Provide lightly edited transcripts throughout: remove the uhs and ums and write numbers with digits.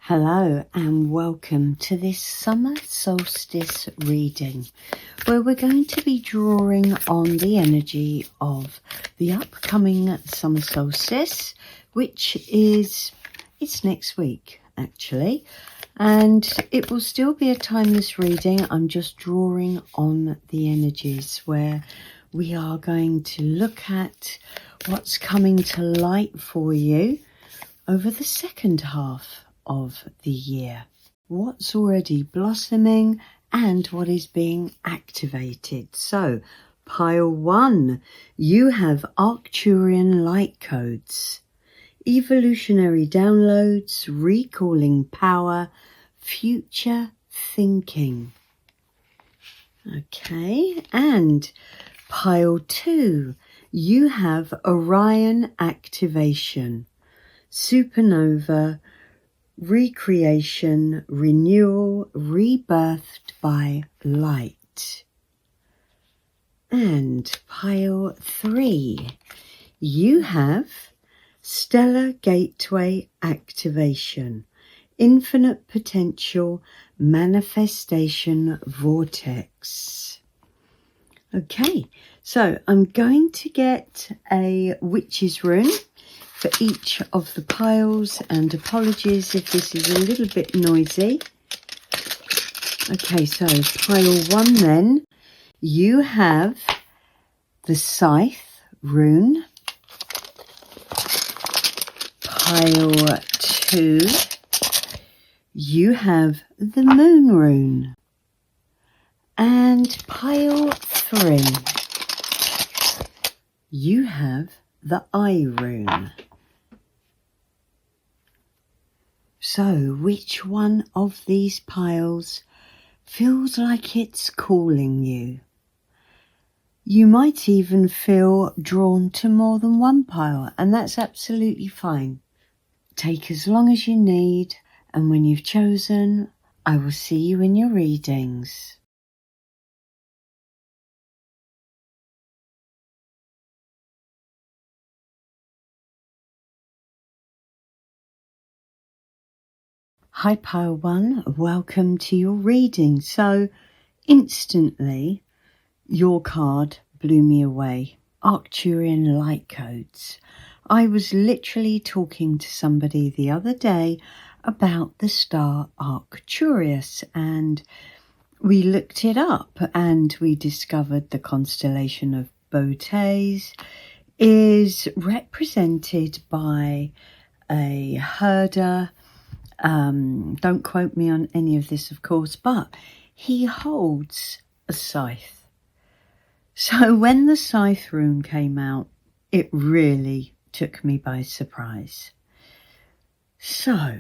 Hello and welcome to this summer solstice reading where we're going to be drawing on the energy of the upcoming summer solstice, which is, it's next week actually, and it will still be a timeless reading. I'm just drawing on the energies where we are going to look at what's coming to light for you over the second half of the year, what's already blossoming and what is being activated. So pile 1, you have Arcturian light codes, evolutionary downloads, recalling power, future thinking. Okay, and pile 2, you have Orion activation, supernova, recreation, renewal, rebirthed by light. And pile 3, you have stellar gateway activation, infinite potential, manifestation vortex. Okay, so I'm going to get a witch's rune for each of the piles, and apologies if this is a little bit noisy. Okay, so pile 1 then, you have the Scythe rune. Pile 2, you have the Moon rune. And pile 3, you have the Eye rune. So, which one of these piles feels like it's calling you? You might even feel drawn to more than one pile, and that's absolutely fine. Take as long as you need, and when you've chosen, I will see you in your readings. Hi pile 1, welcome to your reading. So instantly your card blew me away. Arcturian light codes. I was literally talking to somebody the other day about the star Arcturus, and we looked it up and we discovered the constellation of Bootes is represented by a herder. Don't quote me on any of this, of course, but he holds a scythe. So when the Scythe rune came out, it really took me by surprise. So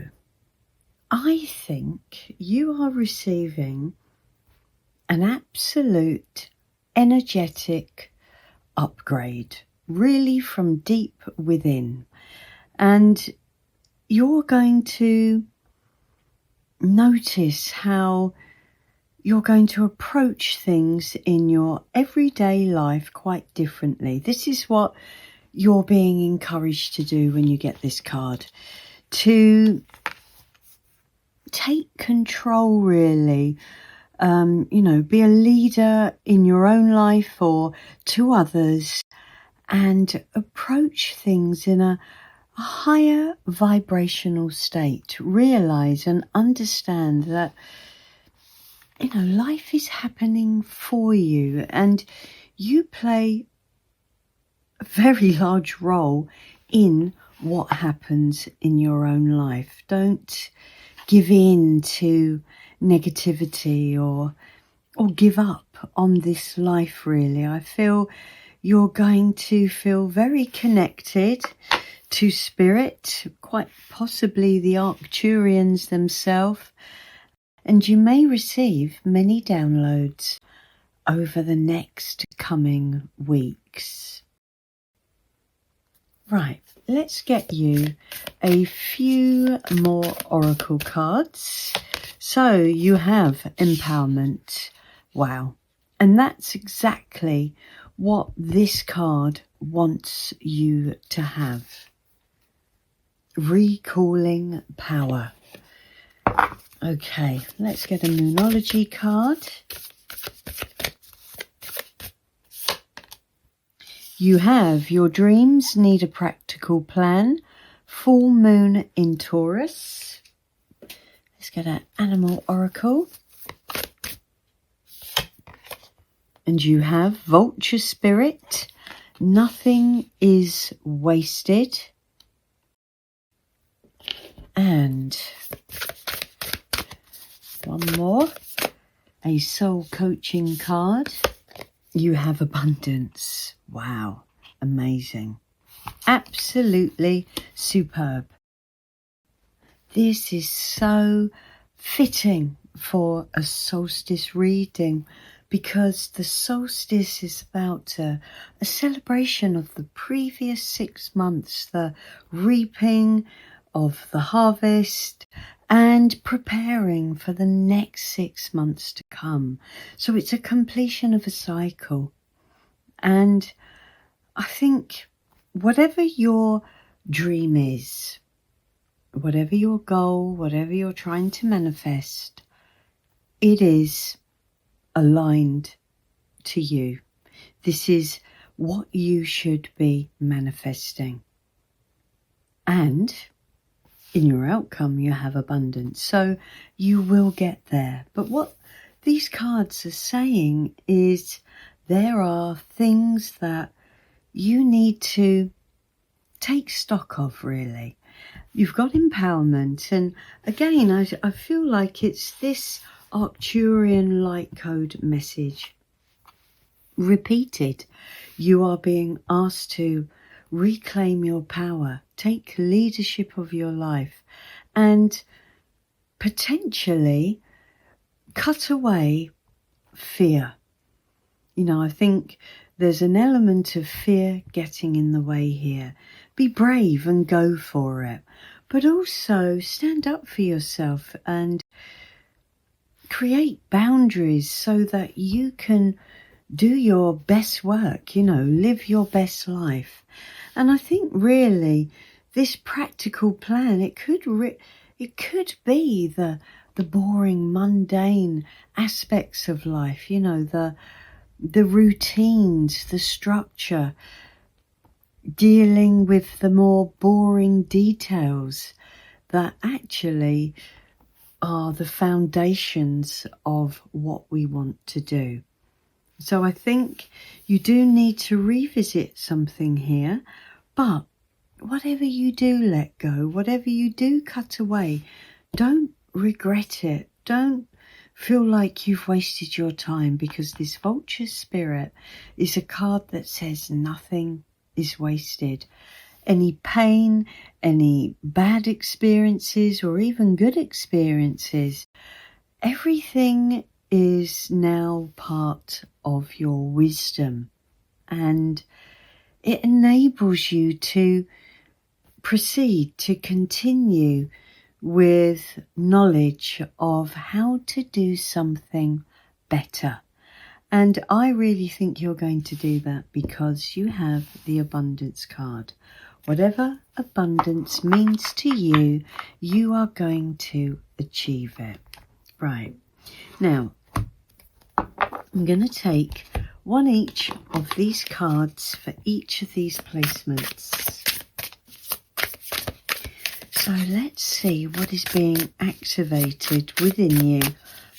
I think you are receiving an absolute energetic upgrade, really from deep within. And you're going to notice how you're going to approach things in your everyday life quite differently. This is what you're being encouraged to do when you get this card, to take control really, be a leader in your own life or to others, and approach things in a higher vibrational state. Realize and understand that life is happening for you, and you play a very large role in what happens in your own life. Don't give in to negativity or give up on this life really. I feel you're going to feel very connected to spirit, quite possibly the Arcturians themselves, and you may receive many downloads over the next coming weeks. Right, let's get you a few more oracle cards. So you have empowerment. Wow, and that's exactly what this card wants you to have. Recalling power. Okay, let's get a Moonology card. You have your dreams need a practical plan. Full moon in Taurus. Let's get an animal oracle. And you have vulture spirit. Nothing is wasted. And one more. A soul coaching card. You have abundance. Wow. Amazing. Absolutely superb. This is so fitting for a solstice reading, because the solstice is about a celebration of the previous 6 months, the reaping of the harvest and preparing for the next 6 months to come. So it's a completion of a cycle. And I think whatever your dream is, whatever your goal, whatever you're trying to manifest, it is aligned to you. This is what you should be manifesting. And in your outcome, you have abundance. So you will get there. But what these cards are saying is there are things that you need to take stock of, really. You've got empowerment. And again, I feel like it's this Arcturian light code message repeated. You are being asked to reclaim your power, take leadership of your life, and potentially cut away fear. You know, I think there's an element of fear getting in the way here. Be brave and go for it, but also stand up for yourself and create boundaries so that you can do your best work, you know, live your best life. And I think really this practical plan, it could be the boring, mundane aspects of life, you know, the routines, the structure, dealing with the more boring details that actually are the foundations of what we want to do. So I think you do need to revisit something here, but whatever you do let go, whatever you do cut away, don't regret it. Don't feel like you've wasted your time, because this vulture spirit is a card that says nothing is wasted. Any pain, any bad experiences, or even good experiences, everything is now part of your wisdom, and it enables you to proceed, to continue with knowledge of how to do something better. And I really think you're going to do that, because you have the abundance card. Whatever abundance means to you, you are going to achieve it. Right. Now, I'm going to take one each of these cards for each of these placements. So let's see what is being activated within you,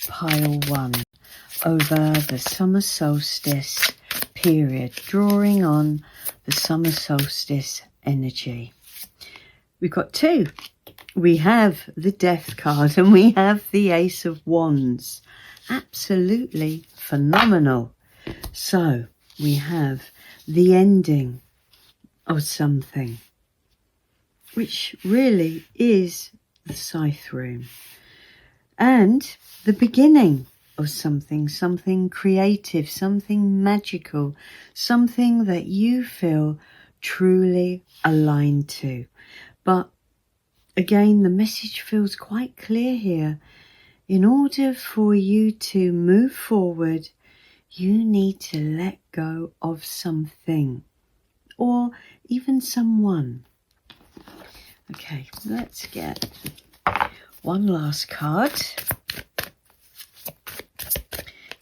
pile 1, over the summer solstice period, drawing on the summer solstice energy. We've got 2. We have the Death card and we have the Ace of Wands. Absolutely phenomenal. So we have the ending of something, which really is the Scythe rune, and the beginning of something creative, something magical, something that you feel truly aligned to. But again, the message feels quite clear here. In order for you to move forward, you need to let go of something, or even someone. Okay, let's get one last card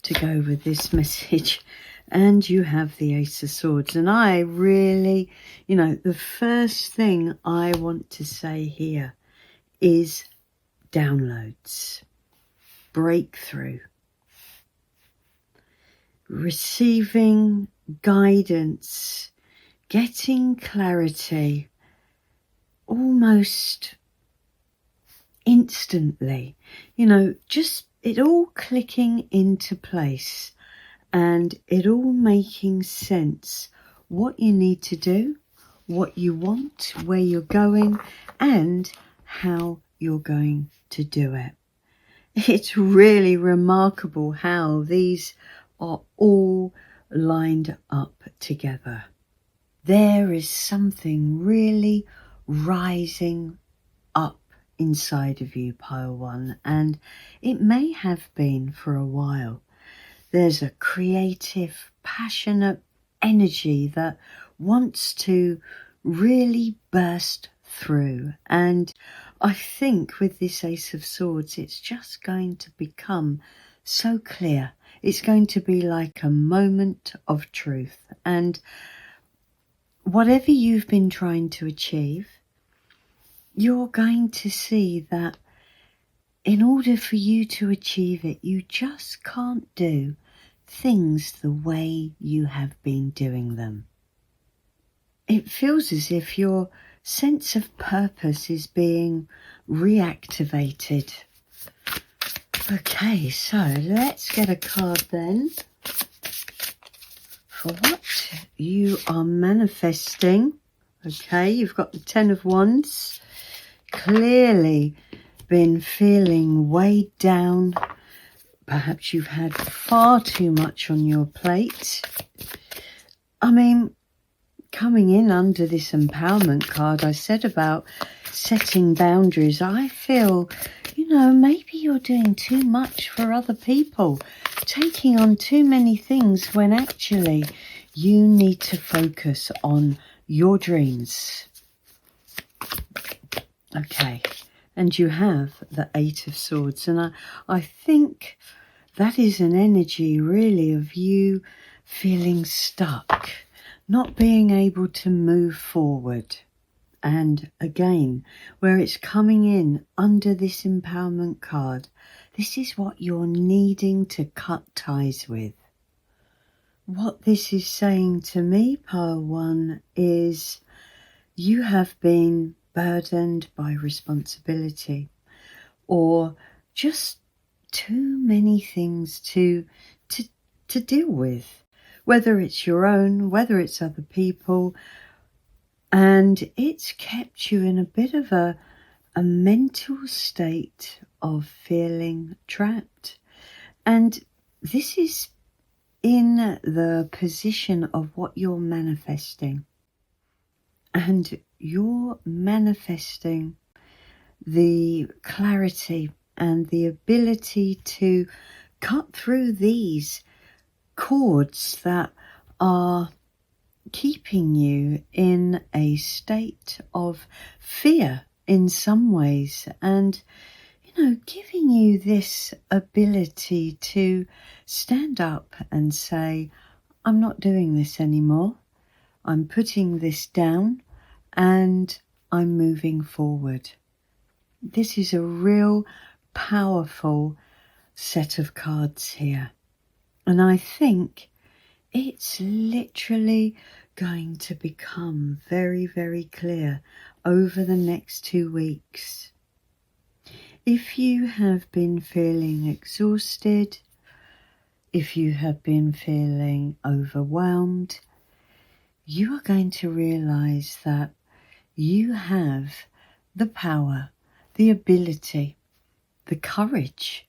to go with this message, and you have the Ace of Swords. And I really, the first thing I want to say here is downloads, breakthrough, receiving guidance, getting clarity almost instantly, just it all clicking into place and it all making sense, what you need to do, what you want, where you're going, and how you're going to do it. It's really remarkable how these are all lined up together. There is something really rising up inside of you, Pile 1, and it may have been for a while. There's a creative, passionate energy that wants to really burst through, and I think with this Ace of Swords it's just going to become so clear. It's going to be like a moment of truth, and whatever you've been trying to achieve, you're going to see that in order for you to achieve it, you just can't do things the way you have been doing them. It feels as if your sense of purpose is being reactivated. Okay, so let's get a card then for what you are manifesting. Okay, you've got the Ten of Wands. Clearly been feeling weighed down. Perhaps you've had far too much on your plate. I mean, coming in under this empowerment card, I said about setting boundaries. I feel, maybe you're doing too much for other people, taking on too many things when actually you need to focus on your dreams. Okay, and you have the Eight of Swords, and I think that is an energy really of you feeling stuck, not being able to move forward. And again, where it's coming in under this empowerment card, this is what you're needing to cut ties with. What this is saying to me, Pile 1, is you have been burdened by responsibility or just too many things to deal with, whether it's your own, whether it's other people, and it's kept you in a bit of a mental state of feeling trapped. And this is in the position of what you're manifesting. And you're manifesting the clarity and the ability to cut through these cords that are keeping you in a state of fear in some ways, and giving you this ability to stand up and say, I'm not doing this anymore. I'm putting this down and I'm moving forward. This is a real powerful set of cards here. And I think it's literally going to become very, very clear over the next 2 weeks. If you have been feeling exhausted, if you have been feeling overwhelmed, you are going to realize that you have the power, the ability, the courage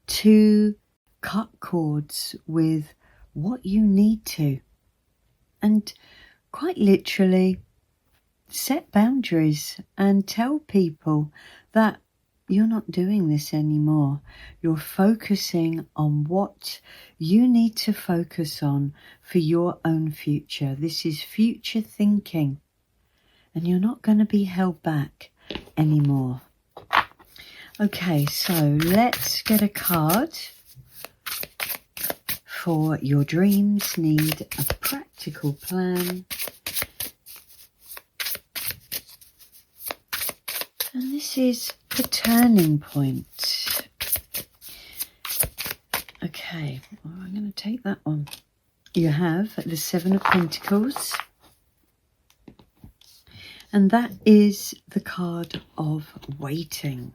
to cut cords with what you need to, and quite literally set boundaries and tell people that you're not doing this anymore. You're focusing on what you need to focus on for your own future. This is future thinking, and you're not going to be held back anymore. Okay, so let's get a card for your dreams need a practical plan. And this is the turning point. Okay, well, I'm going to take that one. You have the Seven of Pentacles. And that is the card of waiting.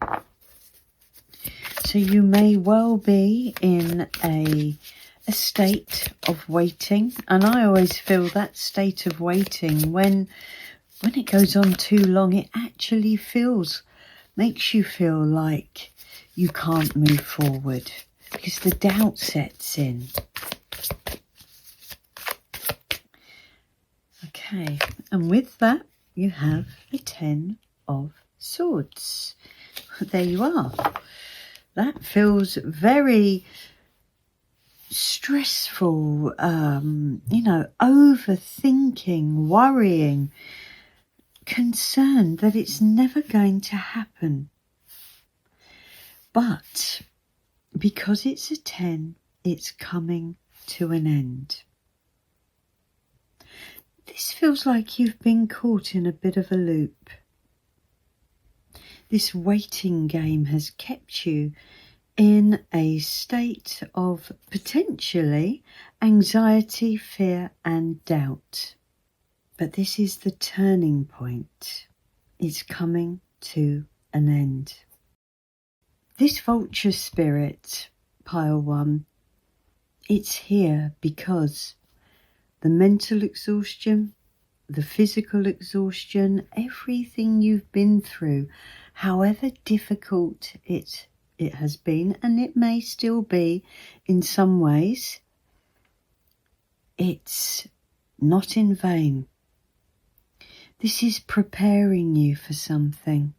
So you may well be in a state of waiting. And I always feel that state of waiting, when it goes on too long, it actually makes you feel like you can't move forward because the doubt sets in. Okay, and with that, you have the Ten of Swords. There you are. That feels very stressful, overthinking, worrying, concerned that it's never going to happen. But because it's a 10, it's coming to an end. This feels like you've been caught in a bit of a loop. This waiting game has kept you in a state of potentially anxiety, fear and doubt. But this is the turning point. It's coming to an end. This vulture spirit, pile 1, it's here because the mental exhaustion, the physical exhaustion, everything you've been through, however difficult it has been, and it may still be in some ways, it's not in vain. This is preparing you for something.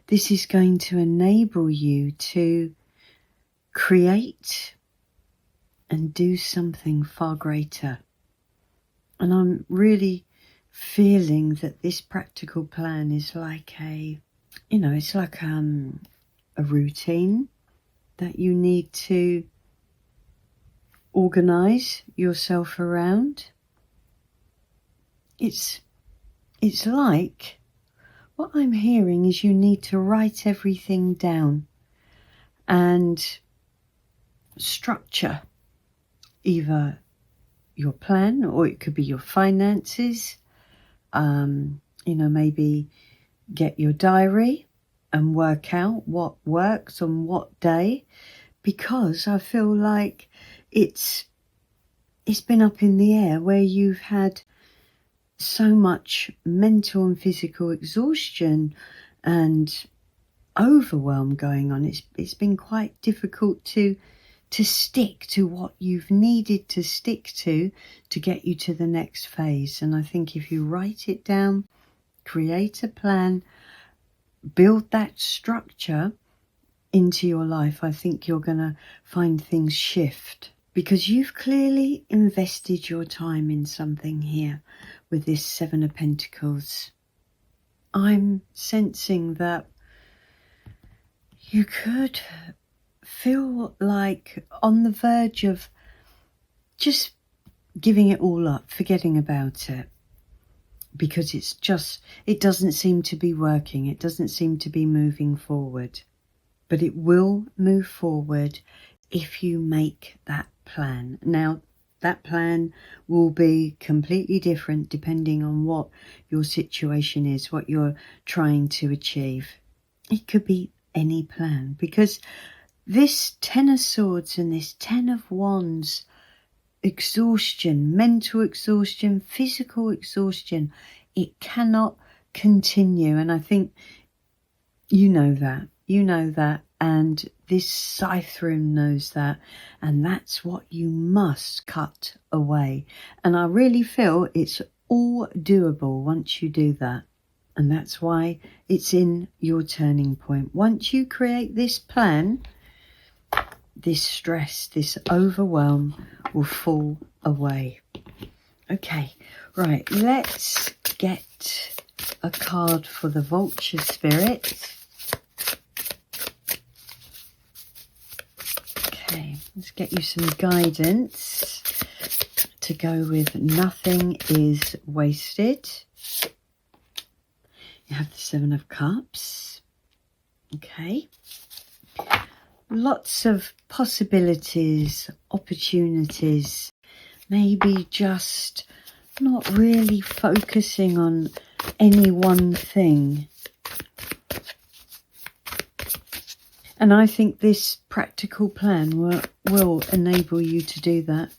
This is going to enable you to create and do something far greater. And I'm really feeling that this practical plan is like it's like a routine that you need to organize yourself around. It's like, what I'm hearing is you need to write everything down and structure either your plan, or it could be your finances. Maybe get your diary and work out what works on what day, because I feel like it's been up in the air where you've had so much mental and physical exhaustion and overwhelm going on. It's been quite difficult to stick to what you've needed to stick to get you to the next phase. And I think if you write it down, create a plan, build that structure into your life, I think you're going to find things shift, because you've clearly invested your time in something here with this Seven of Pentacles. I'm sensing that you could feel like on the verge of just giving it all up, forgetting about it, because it doesn't seem to be working. It doesn't seem to be moving forward. But it will move forward if you make that plan. Now, that plan will be completely different depending on what your situation is, what you're trying to achieve. It could be any plan, because this Ten of Swords and this Ten of Wands, exhaustion, mental exhaustion, physical exhaustion, it cannot continue. And I think you know that, and this Scythe Rune knows that, and that's what you must cut away. And I really feel it's all doable once you do that. And that's why it's in your turning point. Once you create this plan, this stress, this overwhelm will fall away. Okay, right, let's get a card for the vulture spirit. Okay, let's get you some guidance to go with nothing is wasted. You have the Seven of Cups. Okay. Lots of possibilities, opportunities, maybe just not really focusing on any one thing. And I think this practical plan will enable you to do that.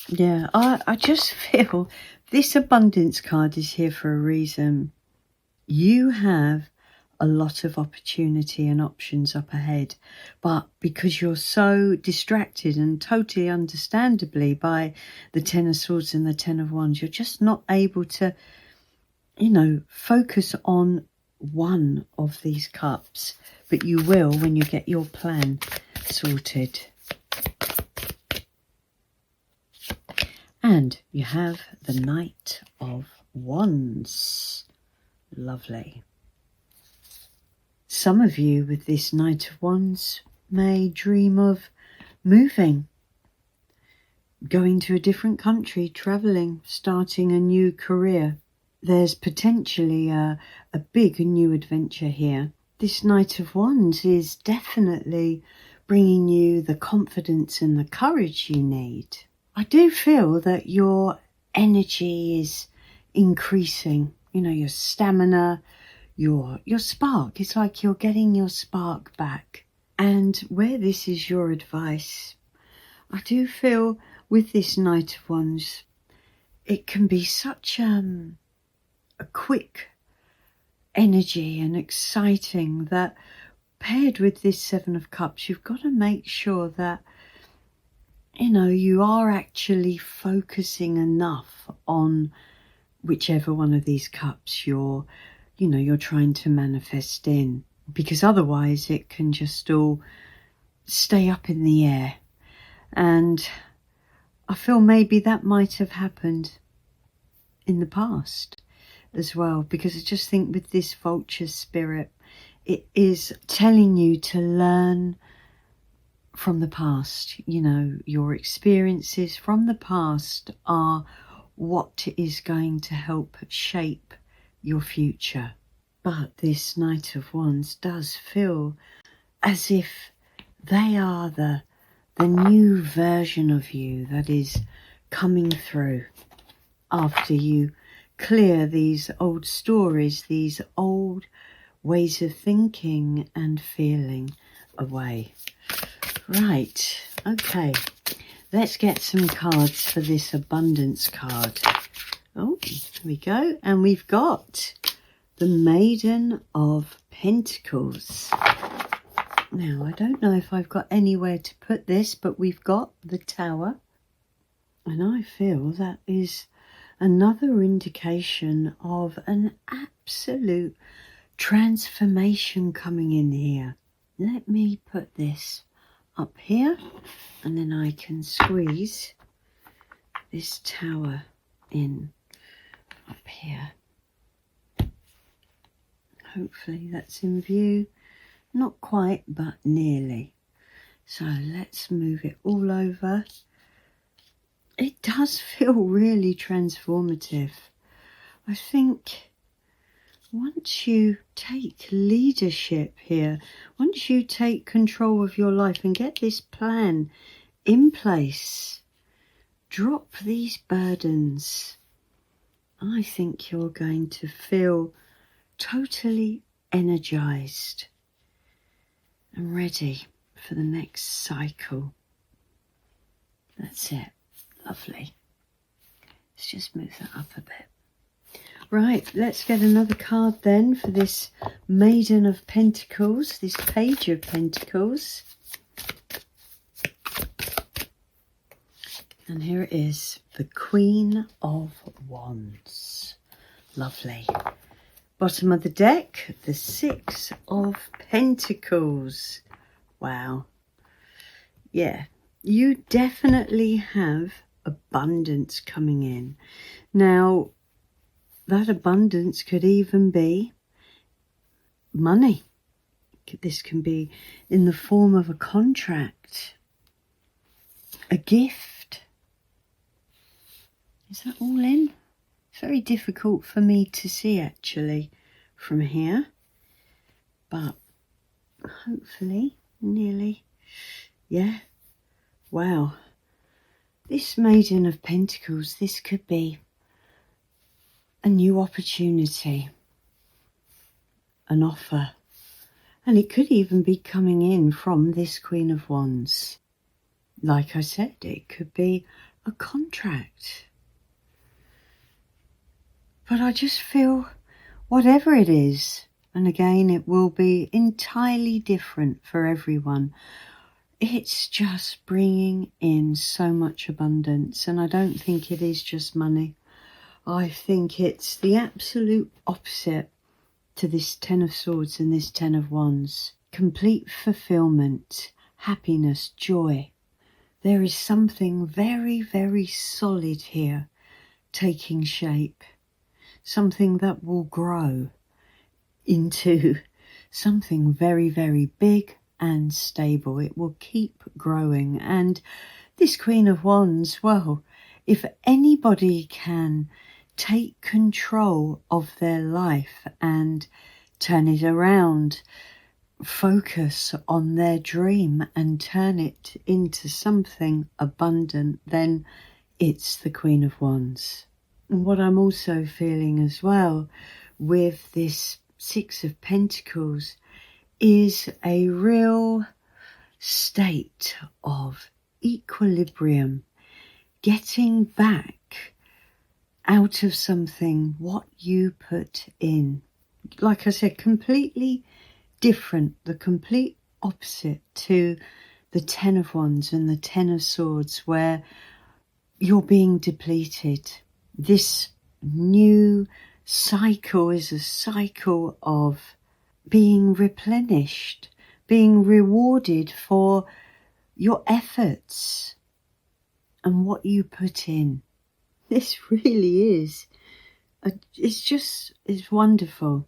Yeah, I just feel this abundance card is here for a reason. You have a lot of opportunity and options up ahead, but because you're so distracted, and totally understandably, by the Ten of Swords and the Ten of Wands, you're just not able to, focus on one of these cups, but you will when you get your plan sorted. And you have the Knight of Wands. Lovely. Some of you with this Knight of Wands may dream of moving, going to a different country, travelling, starting a new career. There's potentially a big new adventure here. This Knight of Wands is definitely bringing you the confidence and the courage you need. I do feel that your energy is increasing, your stamina, your spark. It's like you're getting your spark back. And where this is your advice, I do feel with this Knight of Wands, it can be such a quick energy and exciting that paired with this Seven of Cups, you've got to make sure that you are actually focusing enough on whichever one of these cups you're trying to manifest in, because otherwise it can just all stay up in the air. And I feel maybe that might have happened in the past as well, because I just think with this vulture spirit, it is telling you to learn from the past. Your experiences from the past are what is going to help shape your future. But this Knight of Wands does feel as if they are the new version of you that is coming through after you clear these old stories, these old ways of thinking and feeling away. Right, okay, let's get some cards for this abundance card. Oh, here we go. And we've got the Maiden of Pentacles. Now, I don't know if I've got anywhere to put this, but we've got the Tower. And I feel that is another indication of an absolute transformation coming in here. Let me put this up here, and then I can squeeze this Tower in up here. Hopefully that's in view. Not quite, but nearly. So let's move it all over. It does feel really transformative. I think once you take leadership here, once you take control of your life and get this plan in place, drop these burdens, I think you're going to feel totally energized and ready for the next cycle. That's it. Lovely. Let's just move that up a bit. Right, let's get another card then for this Maiden of Pentacles, this Page of Pentacles. And here it is, the Queen of Wands. Lovely. Bottom of the deck, the Six of Pentacles. Wow. Yeah, you definitely have abundance coming in. Now, that abundance could even be money. This can be in the form of a contract, a gift. Is that all in? It's very difficult for me to see actually from here, but hopefully nearly. Yeah. Wow. This Maiden of Pentacles, this could be a new opportunity, an offer, and it could even be coming in from this Queen of Wands. Like I said, it could be a contract. But I just feel whatever it is, and again, it will be entirely different for everyone. It's just bringing in so much abundance, and I don't think it is just money. I think it's the absolute opposite to this Ten of Swords and this Ten of Wands. Complete fulfillment, happiness, joy. There is something very, very solid here taking shape. Something that will grow into something very, very big and stable. It will keep growing. And this Queen of Wands, well, if anybody can take control of their life and turn it around, focus on their dream and turn it into something abundant, then it's the Queen of Wands. And what I'm also feeling as well with this Six of Pentacles is a real state of equilibrium, getting back out of something what you put in. Like I said, completely different, the complete opposite to the Ten of Wands and the Ten of Swords, where you're being depleted. This new cycle is a cycle of being replenished, being rewarded for your efforts and what you put in. This really is, it's wonderful.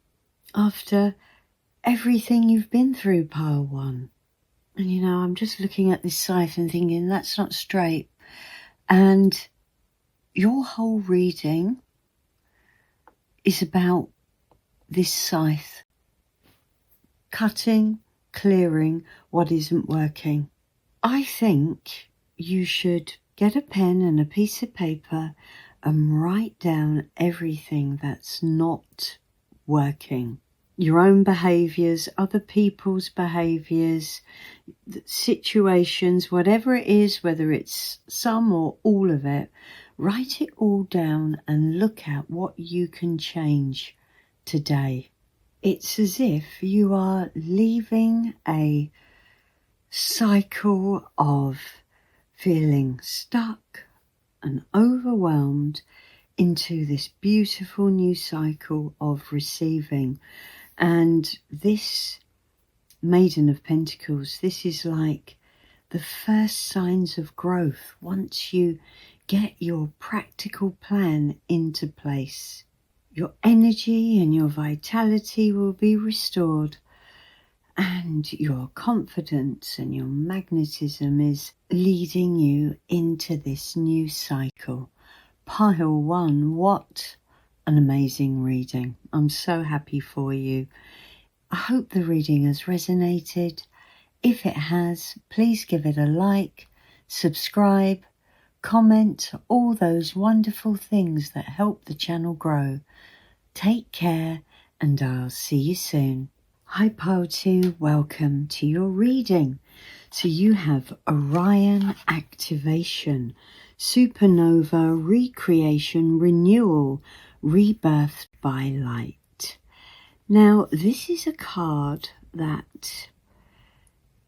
After everything you've been through, Pile 1. And you know, I'm just looking at this Scythe and thinking, that's not straight. And your whole reading is about this Scythe. Cutting, clearing what isn't working. I think you should get a pen and a piece of paper and write down everything that's not working. Your own behaviours, other people's behaviours, situations, whatever it is, whether it's some or all of it, write it all down and look at what you can change today. It's as if you are leaving a cycle of feeling stuck and overwhelmed into this beautiful new cycle of receiving. And this Maiden of Pentacles, this is like the first signs of growth once you get your practical plan into place. Your energy and your vitality will be restored, and your confidence and your magnetism is leading you into this new cycle. Pile 1, what an amazing reading. I'm so happy for you. I hope the reading has resonated. If it has, please give it a like, subscribe, comment, all those wonderful things that help the channel grow. Take care, and I'll see you soon. Hi Pile 2, welcome to your reading. So you have Orion activation, supernova, recreation, renewal, rebirthed by light. Now this is a card that,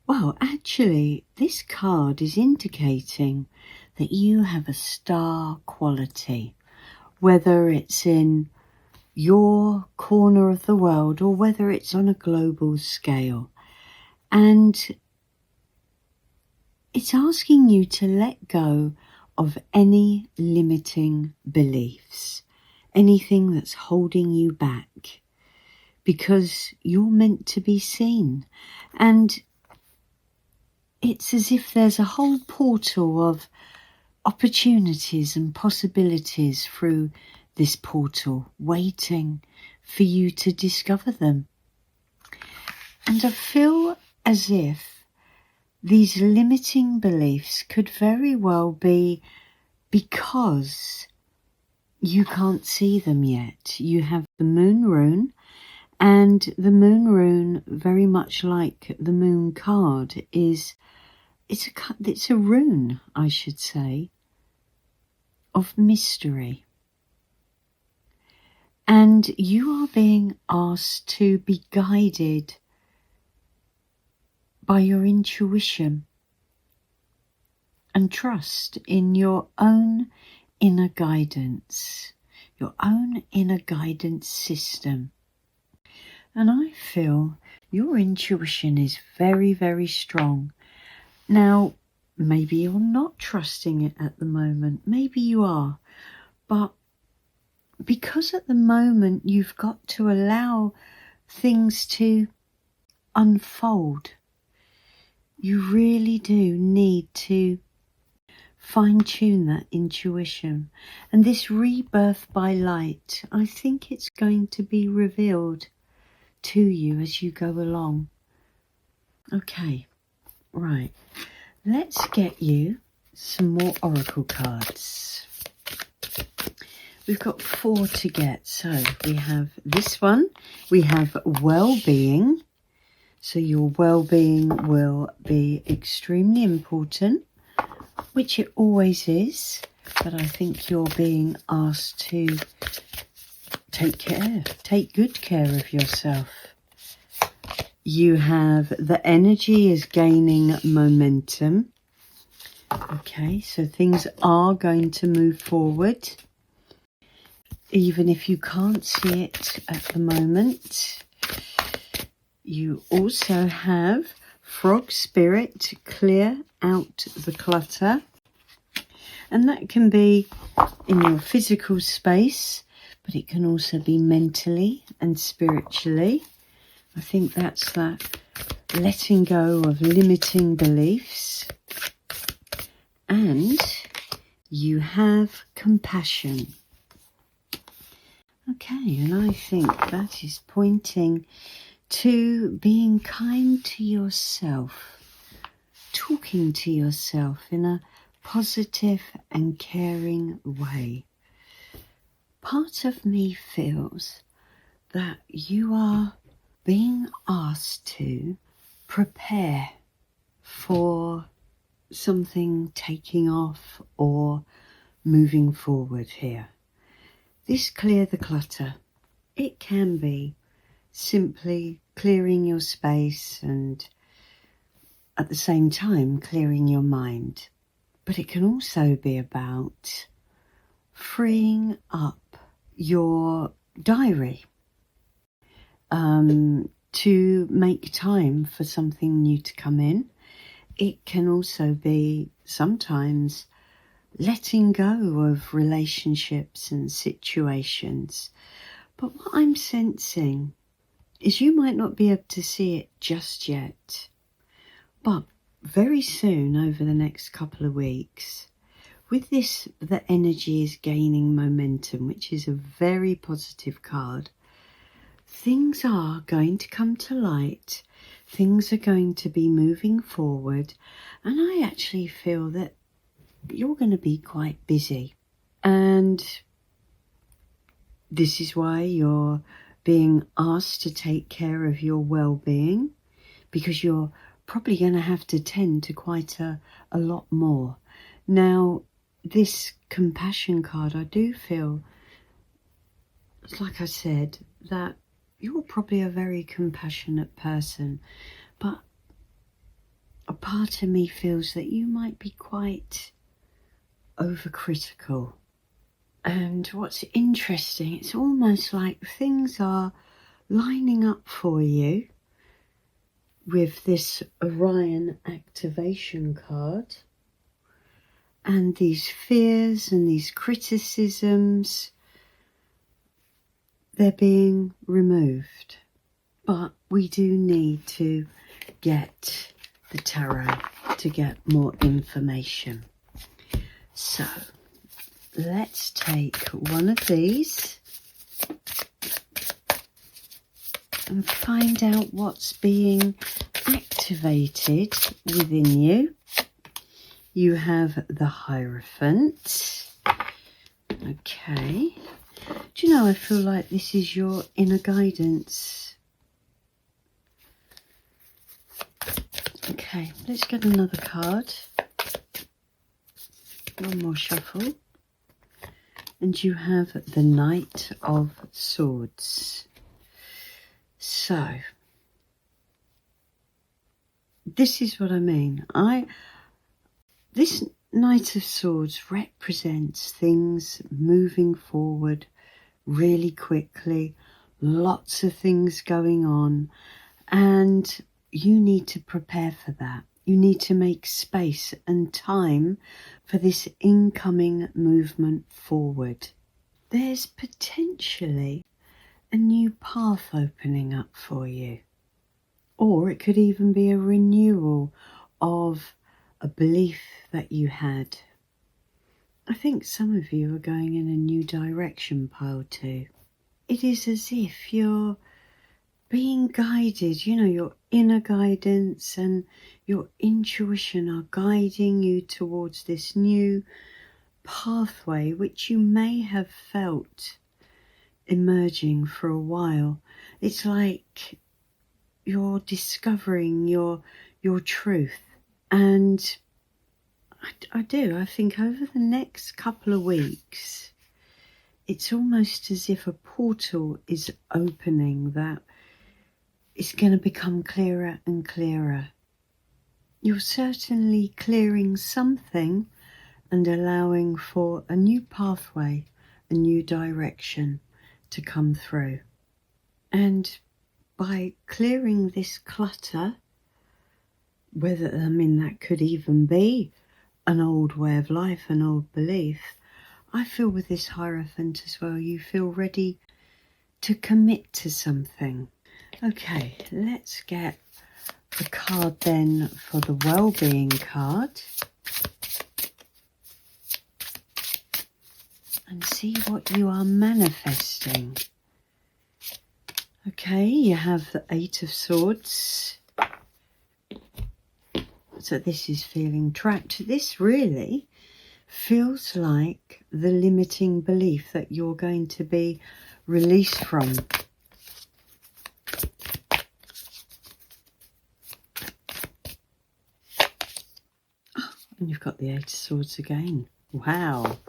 well, actually this card is indicating that you have a star quality, whether it's in your corner of the world or whether it's on a global scale. And it's asking you to let go of any limiting beliefs, anything that's holding you back. because you're meant to be seen. And it's as if there's a whole portal of opportunities and possibilities through this portal, waiting for you to discover them. And I feel as if these limiting beliefs could very well be because you can't see them yet. You have the moon rune, and the moon rune, very much like the moon card, it's a rune, I should say, of mystery. And you are being asked to be guided by your intuition and trust in your own inner guidance, your own inner guidance system. And I feel your intuition is very, very strong. Now, maybe you're not trusting it at the moment. Maybe you are. But because at the moment you've got to allow things to unfold, you really do need to fine-tune that intuition. And this rebirth by light, I think it's going to be revealed to you as you go along. Okay, right. Let's get you some more oracle cards. We've got 4 to get. So we have this one. We have well-being. So your well-being will be extremely important, which it always is. But I think you're being asked to take good care of yourself. You have the energy is gaining momentum. Okay, so things are going to move forward, even if you can't see it at the moment. You also have frog spirit to clear out the clutter. And that can be in your physical space, but it can also be mentally and spiritually. I think that's that letting go of limiting beliefs. And you have compassion. Okay, and I think that is pointing to being kind to yourself, talking to yourself in a positive and caring way. Part of me feels that you are being asked to prepare for something taking off or moving forward here. This clear the clutter. It can be simply clearing your space and at the same time clearing your mind. But it can also be about freeing up your diary to make time for something new to come in. It can also be sometimes letting go of relationships and situations. But what I'm sensing is you might not be able to see it just yet, but very soon, over the next couple of weeks, with this, the energy is gaining momentum, which is a very positive card. Things are going to come to light. Things are going to be moving forward. And I actually feel that you're going to be quite busy. And this is why you're being asked to take care of your well-being, because you're probably going to have to tend to quite a lot more. Now, this compassion card, I do feel, like I said, that you're probably a very compassionate person, but a part of me feels that you might be quite overcritical. And what's interesting, it's almost like things are lining up for you with this Orion activation card, and these fears and these criticisms, they're being removed. But we do need to get the tarot to get more information. So let's take one of these and find out what's being activated within you. You have the Hierophant. Okay. Do you know, I feel like this is your inner guidance. Okay, let's get another card. One more shuffle. And you have the Knight of Swords. So, this is what I mean. This Knight of Swords represents things moving forward really quickly, lots of things going on, and you need to prepare for that. You need to make space and time for this incoming movement forward. There's potentially a new path opening up for you. Or it could even be a renewal of a belief that you had. I think some of you are going in a new direction, pile 2. It is as if you're being guided, you know, your inner guidance and your intuition are guiding you towards this new pathway, which you may have felt emerging for a while. It's like you're discovering your truth. And I think over the next couple of weeks, it's almost as if a portal is opening that is going to become clearer and clearer. You're certainly clearing something and allowing for a new pathway, a new direction to come through. And by clearing this clutter, that could even be an old way of life, an old belief, I feel with this Hierophant as well, you feel ready to commit to something. Okay, let's get the card then for the well-being card and see what you are manifesting. Okay, you have the 8 of Swords. So this is feeling trapped. This really feels like the limiting belief that you're going to be released from. Oh, and you've got the 8 of Swords again. Wow.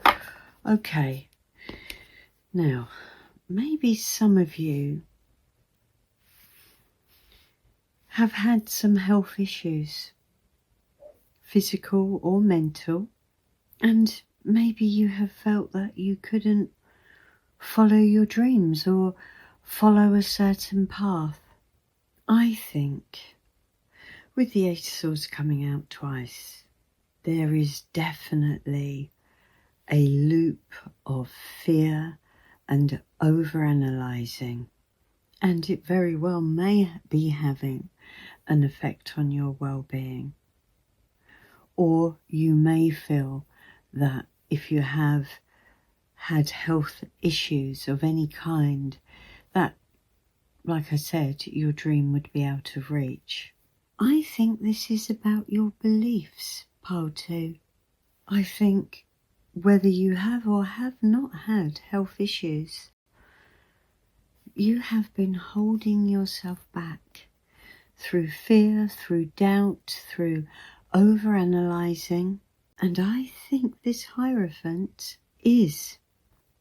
Okay. Now, maybe some of you have had some health issues, physical or mental, and maybe you have felt that you couldn't follow your dreams or follow a certain path. I think with the 8 of Swords coming out twice, there is definitely a loop of fear and overanalyzing, and it very well may be having an effect on your well-being. Or you may feel that if you have had health issues of any kind, that, like I said, your dream would be out of reach. I think this is about your beliefs, pile 2. I think whether you have or have not had health issues, you have been holding yourself back through fear, through doubt, through overanalyzing. And I think this Hierophant is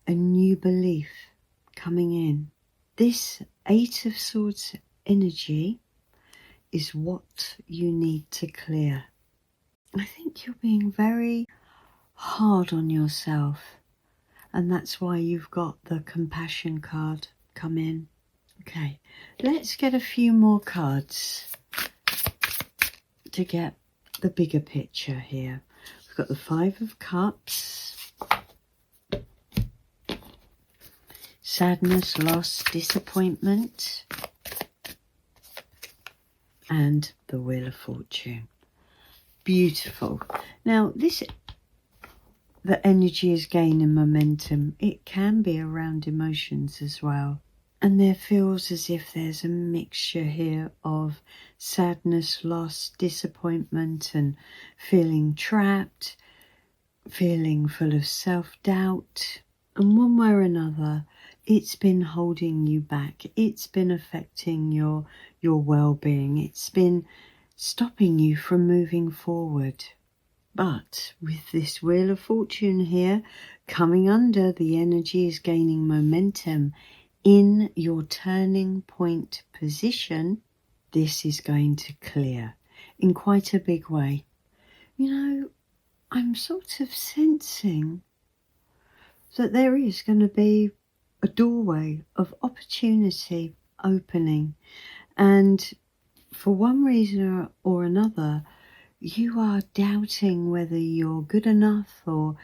a new belief coming in. This 8 of Swords energy is what you need to clear. I think you're being very hard on yourself, and that's why you've got the compassion card come in. Okay, let's get a few more cards to get the bigger picture here. We've got the 5 of Cups, sadness, loss, disappointment, and the Wheel of Fortune. Beautiful. Now, the energy is gaining momentum. It can be around emotions as well. And there feels as if there's a mixture here of sadness, loss, disappointment, and feeling trapped, feeling full of self-doubt. And one way or another, it's been holding you back. It's been affecting your well-being. It's been stopping you from moving forward. But with this Wheel of Fortune here coming under, the energy is gaining momentum in your turning point position. This is going to clear in quite a big way. You know, I'm sort of sensing that there is going to be a doorway of opportunity opening, and for one reason or another, you are doubting whether you're good enough, or,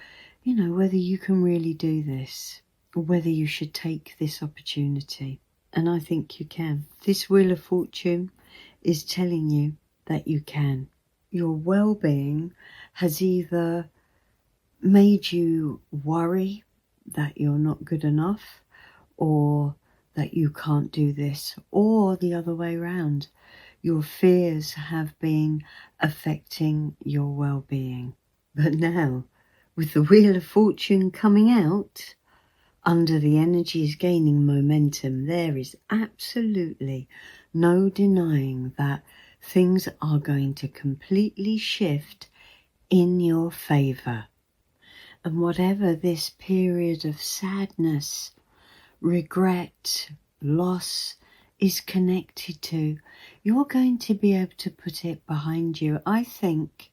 you know, whether you can really do this, or whether you should take this opportunity. And I think you can. This Wheel of Fortune is telling you that you can. Your well-being has either made you worry that you're not good enough, or that you can't do this, or the other way around. Your fears have been affecting your well-being. But now, with the Wheel of Fortune coming out, under the energy is gaining momentum, there is absolutely no denying that things are going to completely shift in your favour. And whatever this period of sadness, regret, loss is connected to, you're going to be able to put it behind you. I think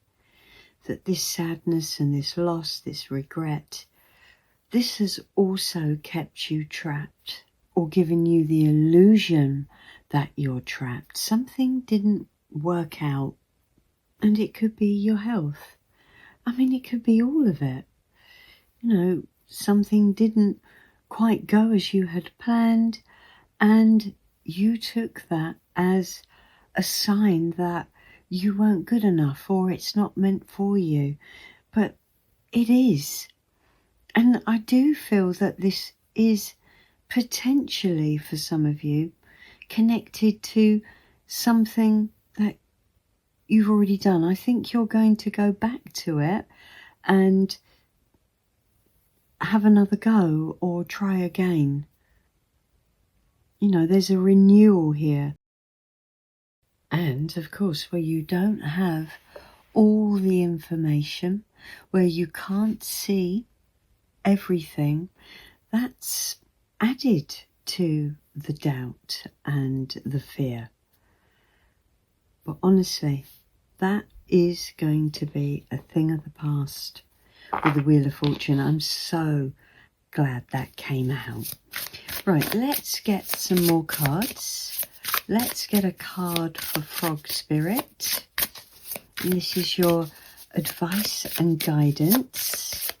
that this sadness and this loss, this regret, this has also kept you trapped, or given you the illusion that you're trapped. Something didn't work out, and it could be your health. I mean, it could be all of it. You know, something didn't quite go as you had planned, and you took that as a sign that you weren't good enough, or it's not meant for you. But it is. And I do feel that this is potentially, for some of you, connected to something that you've already done. I think you're going to go back to it and have another go, or try again. You know, there's a renewal here. And of course, where you don't have all the information, where you can't see everything, that's added to the doubt and the fear. But honestly, that is going to be a thing of the past with the Wheel of Fortune. I'm so glad that came out. Right, let's get some more cards. Let's get a card for Frog Spirit. And this is your advice and guidance.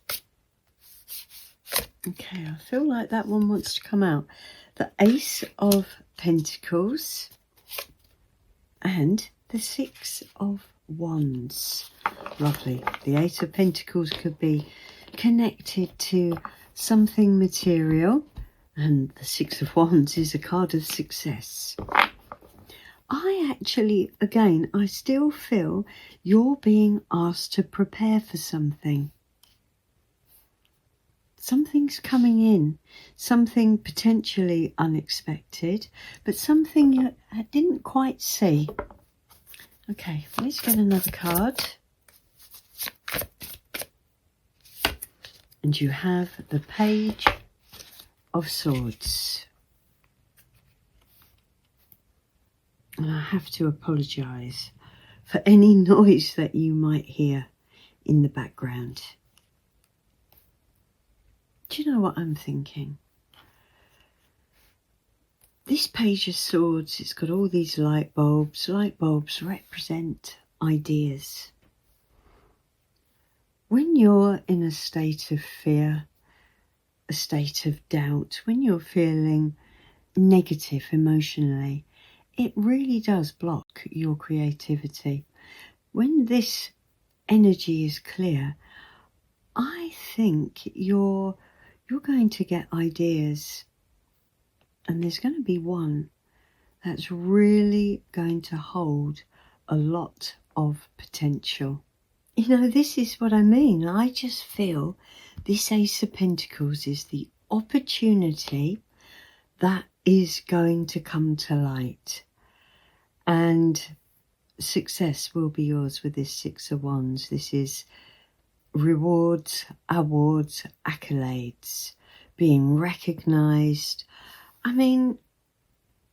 Okay, I feel like that one wants to come out. The Ace of Pentacles and the Six of Wands. Lovely. The Ace of Pentacles could be connected to something material, and the Six of Wands is a card of success. I actually, again, I still feel you're being asked to prepare for something. Something's coming in, something potentially unexpected, but something you didn't quite see. Okay, let's get another card. And you have the Page of Swords. And I have to apologise for any noise that you might hear in the background. Do you know what I'm thinking? This Page of Swords, it's got all these light bulbs. Light bulbs represent ideas. When you're in a state of fear, a state of doubt, when you're feeling negative emotionally, it really does block your creativity. When this energy is clear, I think you're going to get ideas, and there's going to be one that's really going to hold a lot of potential. You know, this is what I mean. I just feel this Ace of Pentacles is the opportunity that is going to come to light. And success will be yours with this Six of Wands. This is rewards, awards, accolades, being recognised. I mean,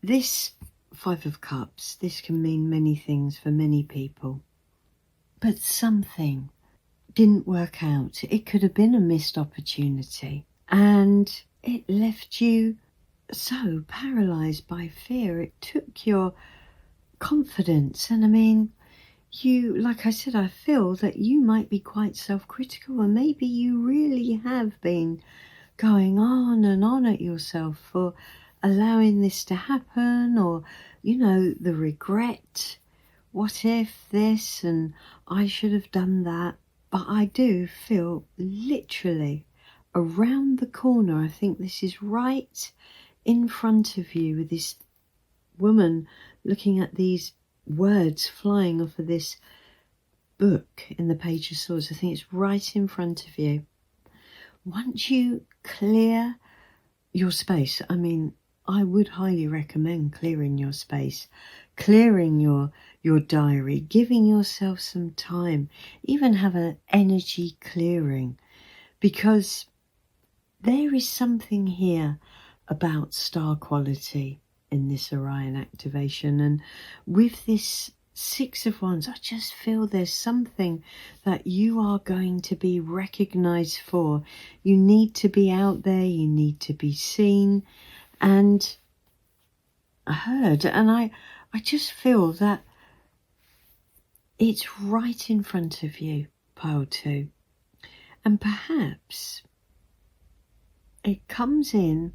this Five of Cups, this can mean many things for many people. But something didn't work out. It could have been a missed opportunity. And it left you so paralysed by fear. It took your confidence. And I mean, you, like I said, I feel that you might be quite self-critical, and maybe you really have been going on and on at yourself for allowing this to happen, or, you know, the regret. What if this, and I should have done that. But I do feel literally around the corner. I think this is right in front of you, with this woman looking at these words flying off of this book in the Page of Swords. I think it's right in front of you. Once you clear your space, I mean, I would highly recommend clearing your space, clearing your diary, giving yourself some time, even have an energy clearing, because there is something here about star quality in this Orion activation. And with this Six of Wands, I just feel there's something that you are going to be recognized for. You need to be out there, you need to be seen and heard. And I just feel that it's right in front of you, pile 2. And perhaps it comes in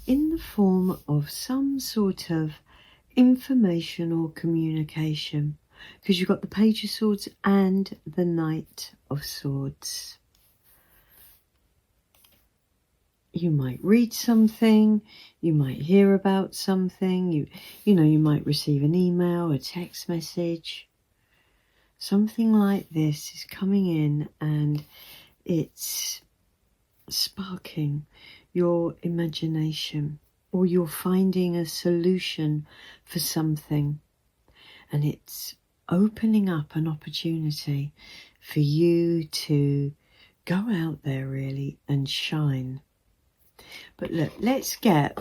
the form of some sort of information or communication, because you've got the Page of Swords and the Knight of Swords. You might read something, you might hear about something, you know, you might receive an email, a text message. Something like this is coming in, and it's sparking your imagination, or you're finding a solution for something, and it's opening up an opportunity for you to go out there really and shine. But look, let's get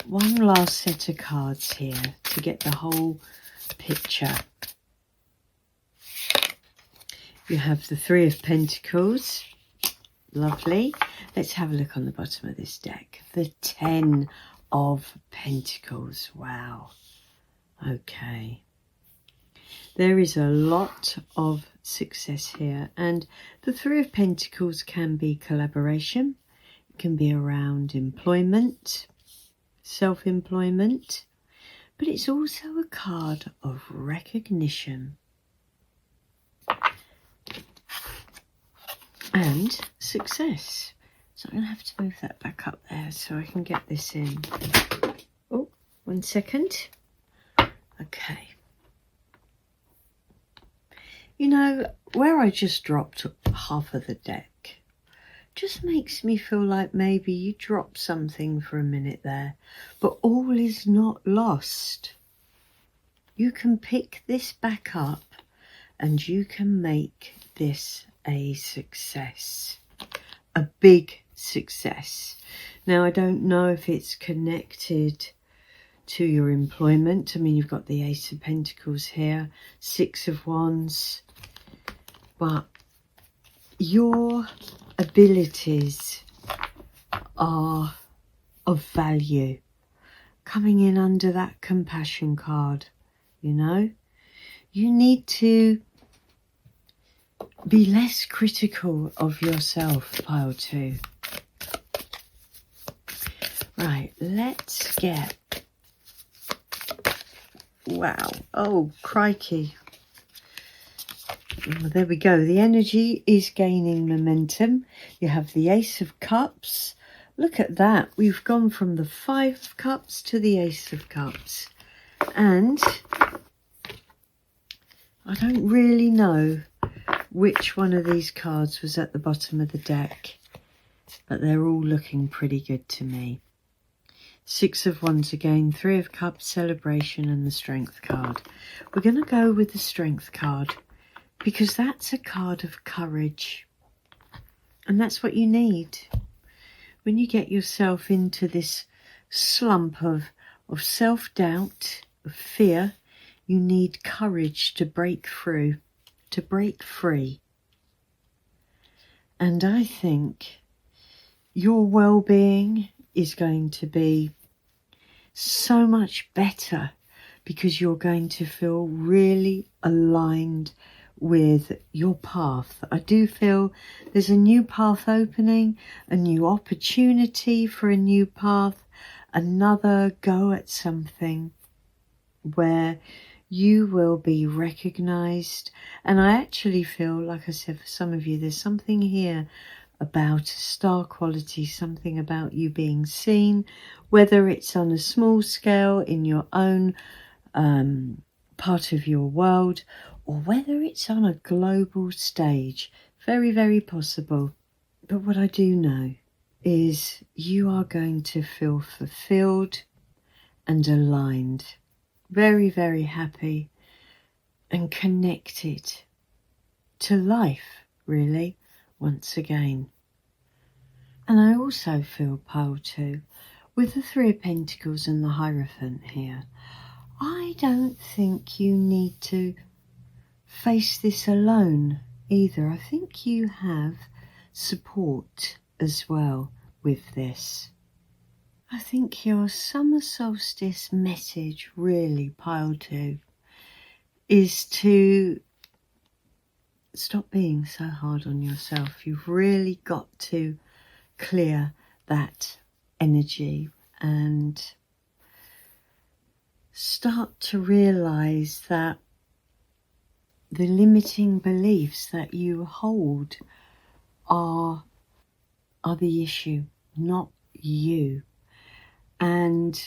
one last set of cards here to get the whole picture. You have the Three of Pentacles. Lovely. Let's have a look on the bottom of this deck. The Ten of Pentacles. Wow. Okay. There is a lot of success here. And the Three of Pentacles can be collaboration. It can be around employment, self-employment. But it's also a card of recognition and success. So I'm going to have to move that back up there so I can get this in. Oh, 1 second. Okay. You know, where I just dropped half of the deck just makes me feel like maybe you dropped something for a minute there. But all is not lost. You can pick this back up and you can make this a success, a big success. Now, I don't know if it's connected to your employment. I mean, you've got the Ace of Pentacles here, Six of Wands, but your abilities are of value, coming in under that compassion card. You know, you need to be less critical of yourself, pile 2. Right, let's get Wow. Oh, crikey. Well, there we go. The energy is gaining momentum. You have the Ace of Cups. Look at that. We've gone from the Five of Cups to the Ace of Cups. And I don't really know which one of these cards was at the bottom of the deck, but they're all looking pretty good to me. Six of Wands again, Three of Cups, Celebration, and the Strength card. We're going to go with the Strength card because that's a card of courage. And that's what you need. When you get yourself into this slump of self-doubt, of fear, you need courage to break through, to break free. And I think your well-being is going to be so much better because you're going to feel really aligned with your path. I do feel there's a new path opening, a new opportunity for a new path, another go at something where you will be recognized. And I actually feel, like I said, for some of you, there's something here about star quality, something about you being seen, whether it's on a small scale in your own part of your world, or whether it's on a global stage. Very, very possible. But what I do know is you are going to feel fulfilled and aligned. Very, very happy and connected to life, really, once again. And I also feel, Pile 2, with the Three of Pentacles and the Hierophant here, I don't think you need to face this alone either. I think you have support as well with this. I think your summer solstice message, really, Pile 2, is to stop being so hard on yourself. You've really got to clear that energy and start to realize that the limiting beliefs that you hold are the issue, not you. And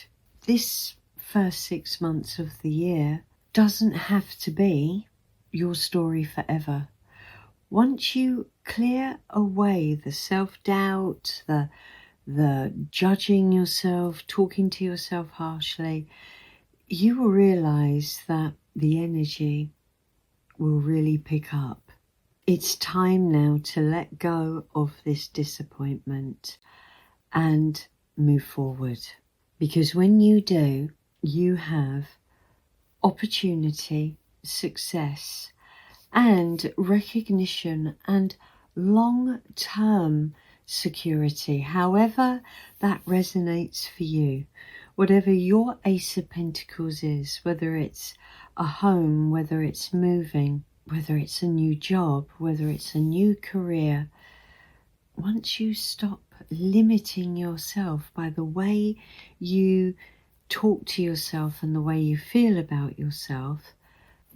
this first 6 months of the year doesn't have to be your story forever. Once you clear away the self-doubt, the judging yourself, talking to yourself harshly, you will realize that the energy will really pick up. It's time now to let go of this disappointment and move forward. Because when you do, you have opportunity, success, and recognition and long-term security, however that resonates for you. Whatever your Ace of Pentacles is, whether it's a home, whether it's moving, whether it's a new job, whether it's a new career, once you stop limiting yourself by the way you talk to yourself and the way you feel about yourself,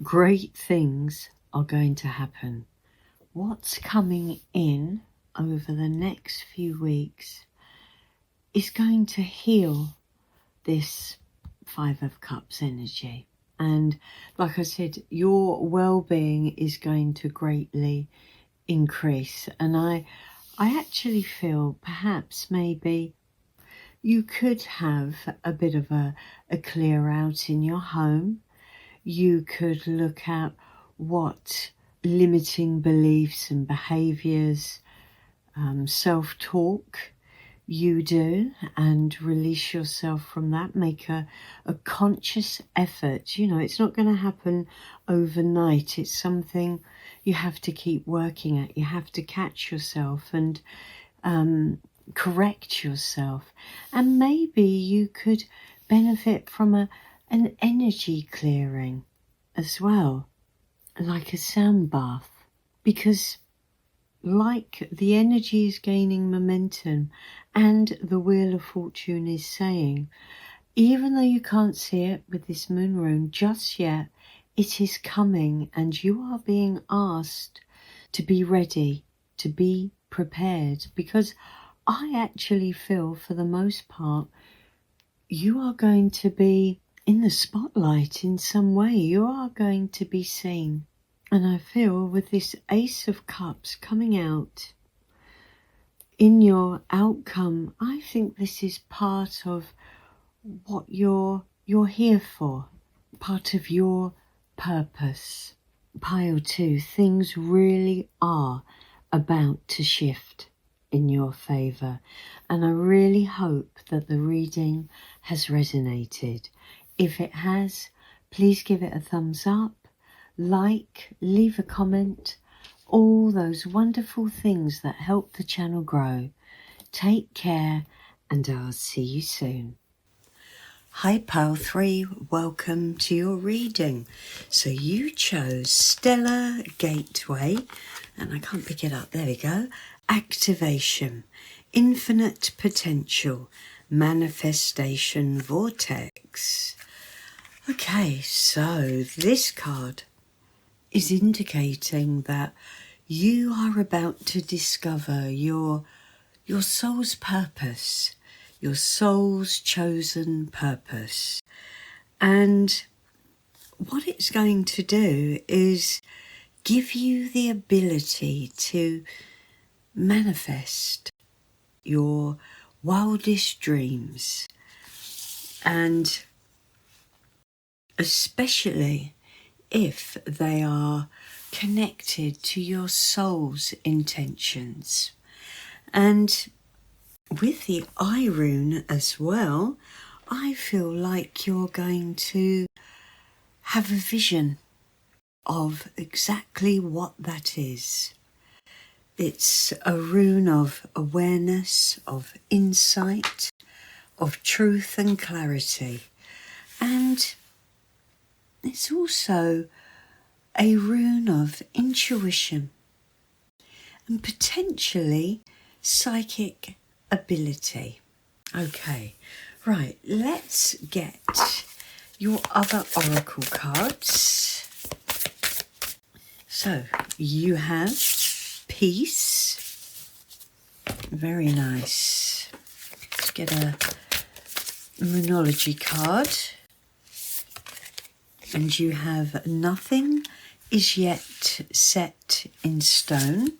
great things are going to happen. What's coming in over the next few weeks is going to heal this Five of Cups energy. And like I said, your well-being is going to greatly increase. And I actually feel perhaps maybe you could have a bit of a clear out in your home. You could look at what limiting beliefs and behaviours, self-talk you do, and release yourself from that. Make a conscious effort. You know, it's not going to happen overnight. It's something you have to keep working at. You have to catch yourself and correct yourself. And maybe you could benefit from an energy clearing as well, like a sound bath, because like the energy is gaining momentum and the Wheel of Fortune is saying, even though you can't see it with this moon rune just yet, it is coming, and you are being asked to be ready, to be prepared, because I actually feel for the most part you are going to be in the spotlight in some way. You are going to be seen. And I feel with this Ace of Cups coming out in your outcome, I think this is part of what you're here for, part of your purpose. Pile 2, things really are about to shift in your favour, and I really hope that the reading has resonated. If it has, please give it a thumbs up, like, leave a comment, all those wonderful things that help the channel grow. Take care, and I'll see you soon. Hi Pile 3, welcome to your reading. So you chose Stellar Gateway, and I can't pick it up, there we go. Activation, Infinite Potential, Manifestation Vortex. Okay, so this card is indicating that you are about to discover your soul's purpose, your soul's chosen purpose. And what it's going to do is give you the ability to manifest your wildest dreams, and especially if they are connected to your soul's intentions. And with the eye rune as well, I feel like you're going to have a vision of exactly what that is. It's a rune of awareness, of insight, of truth and clarity. And it's also a rune of intuition and potentially psychic ability. Okay, right, let's get your other oracle cards. So you have peace, very nice. Let's get a moonology card. And you have nothing is yet set in stone.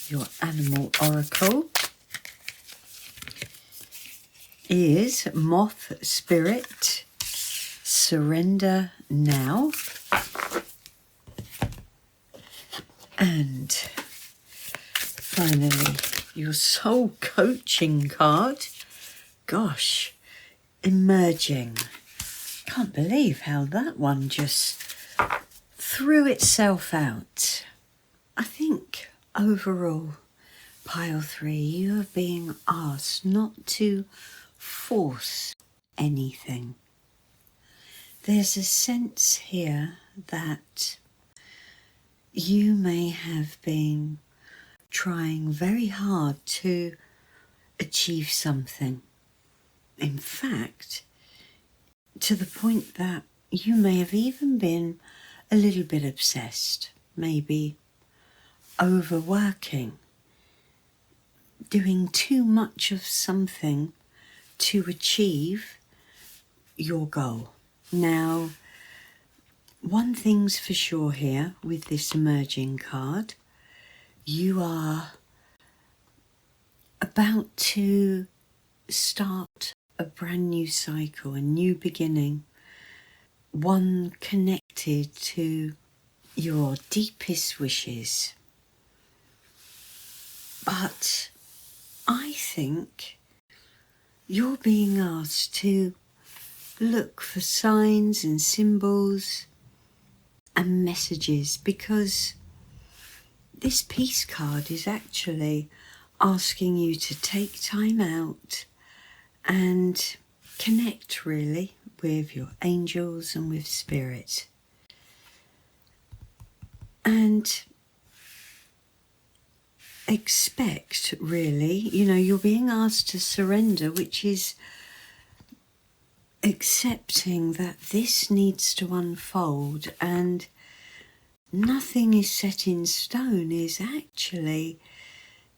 Your animal oracle is Moth Spirit, Surrender Now. And finally, your soul coaching card. Gosh, Emerging. Can't believe how that one just threw itself out. I think overall, Pile 3, you are being asked not to force anything. There's a sense here that you may have been trying very hard to achieve something. In fact, to the point that you may have even been a little bit obsessed, maybe overworking, doing too much of something to achieve your goal. Now, one thing's for sure here with this emerging card, you are about to start a brand new cycle, a new beginning, one connected to your deepest wishes. But I think you're being asked to look for signs and symbols and messages, because this peace card is actually asking you to take time out and connect really with your angels and with spirit. And expect, really. You know, you're being asked to surrender, which is accepting that this needs to unfold, and nothing is set in stone is actually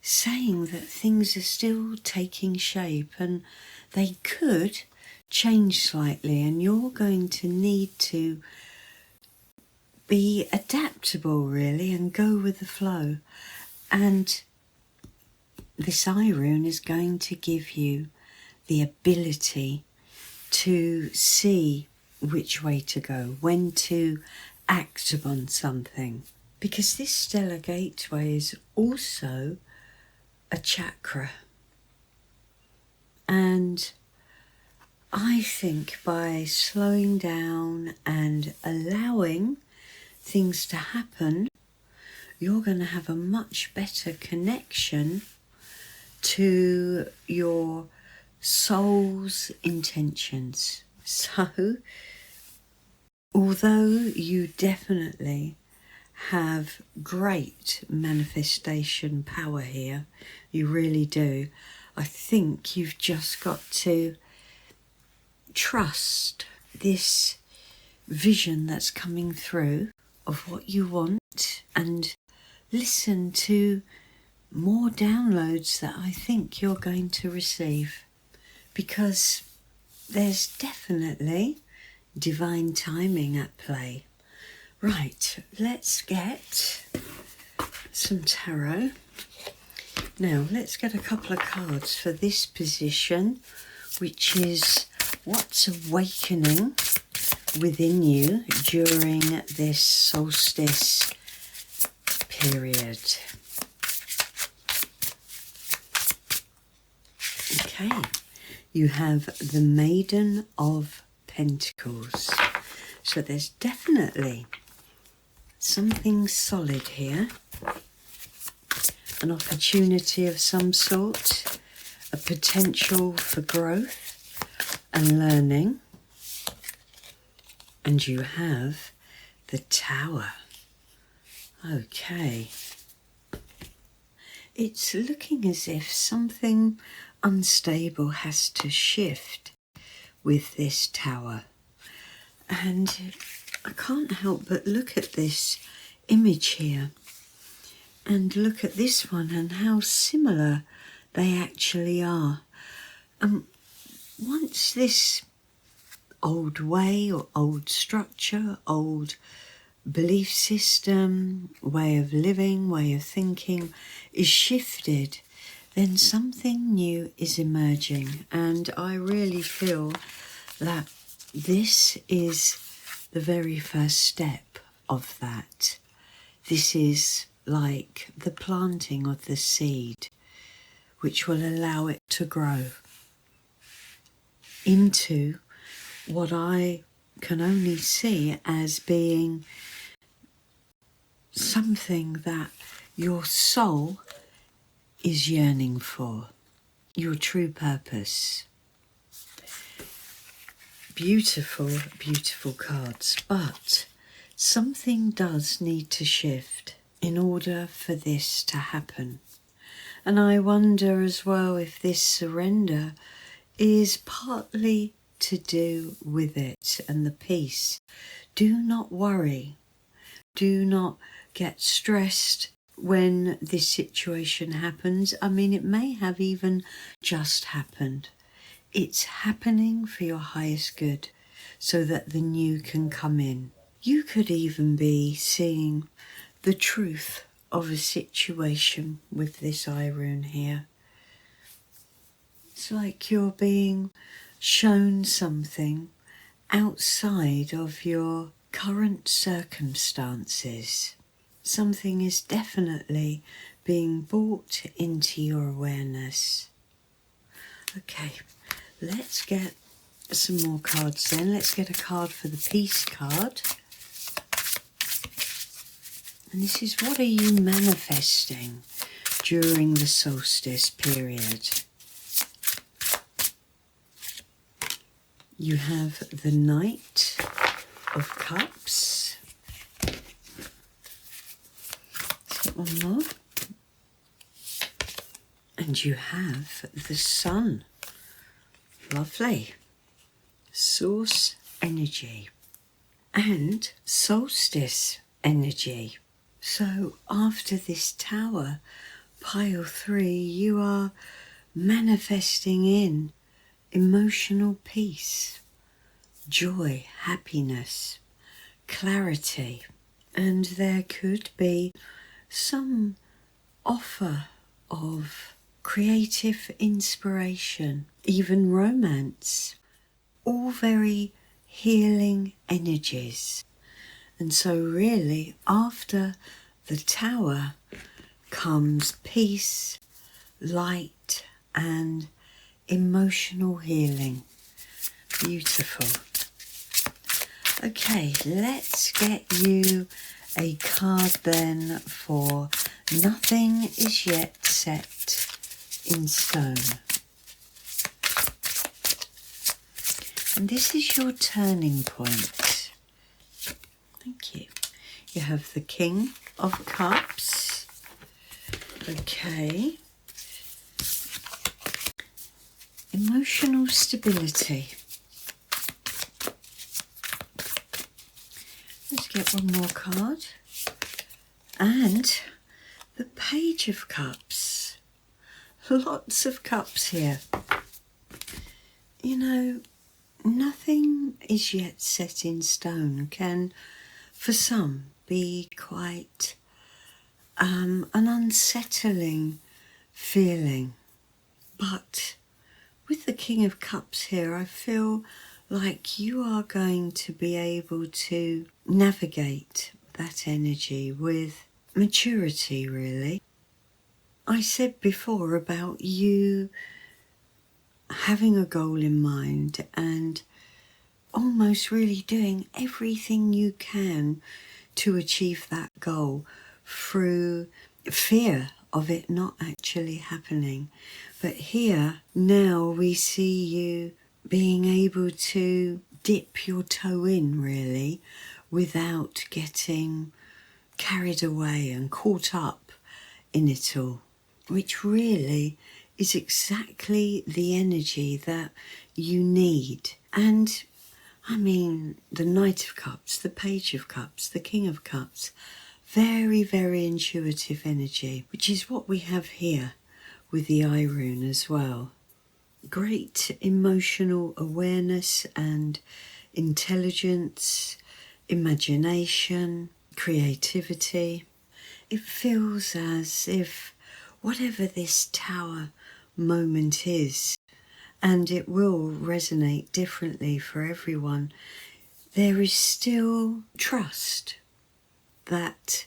saying that things are still taking shape and they could change slightly, and you're going to need to be adaptable, really, and go with the flow. And this Rune is going to give you the ability to see which way to go, when to act upon something. Because this stellar gateway is also a chakra. And I think by slowing down and allowing things to happen, you're going to have a much better connection to your soul's intentions. So, although you definitely have great manifestation power here, you really do, I think you've just got to trust this vision that's coming through of what you want and listen to more downloads that I think you're going to receive, because there's definitely divine timing at play. Right, let's get some tarot. Now, let's get a couple of cards for this position, which is what's awakening within you during this solstice period. Okay, you have the Maiden of Pentacles. So there's definitely something solid here. An opportunity of some sort, a potential for growth and learning. And you have the Tower. Okay. It's looking as if something unstable has to shift with this Tower. And I can't help but look at this image here and look at this one and how similar they actually are. Once this old way or old structure, old belief system, way of living, way of thinking is shifted, then something new is emerging. And I really feel that this is the very first step of that. This is like the planting of the seed, which will allow it to grow into what I can only see as being something that your soul is yearning for, your true purpose. Beautiful, beautiful cards, but something does need to shift in order for this to happen. And I wonder as well if this surrender is partly to do with it and the peace. Do not worry. Do not get stressed when this situation happens. I mean, it may have even just happened. It's happening for your highest good so that the new can come in. You could even be seeing the truth of a situation with this Rune here. It's like you're being shown something outside of your current circumstances. Something is definitely being brought into your awareness. Okay, let's get some more cards then. Let's get a card for the Peace card. And this is, what are you manifesting during the solstice period? You have the Knight of Cups. Let's get one more. And you have the sun. Lovely. Source energy. And solstice energy. So after this tower, pile 3, you are manifesting in emotional peace, joy, happiness, clarity. And there could be some offer of creative inspiration, even romance, all very healing energies. And so really after the tower comes peace, light and emotional healing. Beautiful. Okay, let's get you a card then for Nothing Is Yet Set in Stone. And this is your turning point. Thank you. You have the King of Cups. Okay. Emotional stability. Let's get one more card. And the Page of Cups. Lots of cups here. You know, nothing is yet set in stone can, for some, be quite an unsettling feeling. But with the King of Cups here, I feel like you are going to be able to navigate that energy with maturity, really. I said before about you having a goal in mind and almost really doing everything you can to achieve that goal through fear of it not actually happening. But here, now we see you being able to dip your toe in, really, without getting carried away and caught up in it all, which really is exactly the energy that you need. And I mean, the Knight of Cups, the Page of Cups, the King of Cups, very, very intuitive energy, which is what we have here with the Rune as well. Great emotional awareness and intelligence, imagination, creativity. It feels as if whatever this tower moment is, and it will resonate differently for everyone, there is still trust that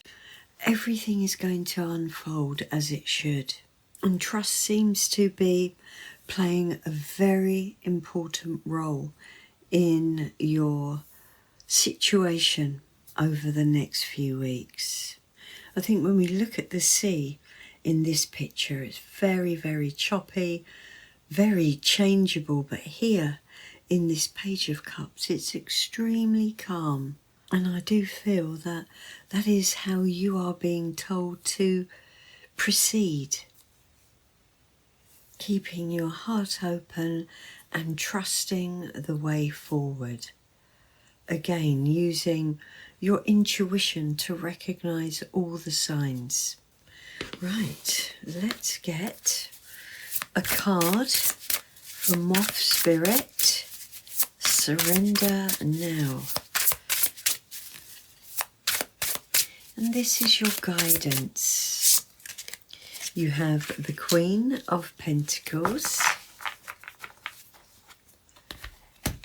everything is going to unfold as it should. And trust seems to be playing a very important role in your situation over the next few weeks. I think when we look at the sea in this picture, it's very, very choppy, very changeable, but here in this Page of Cups, it's extremely calm. And I do feel that that is how you are being told to proceed, keeping your heart open and trusting the way forward. Again, using your intuition to recognize all the signs. Right, let's get a card for Moth Spirit. Surrender now. And this is your guidance. You have the Queen of Pentacles,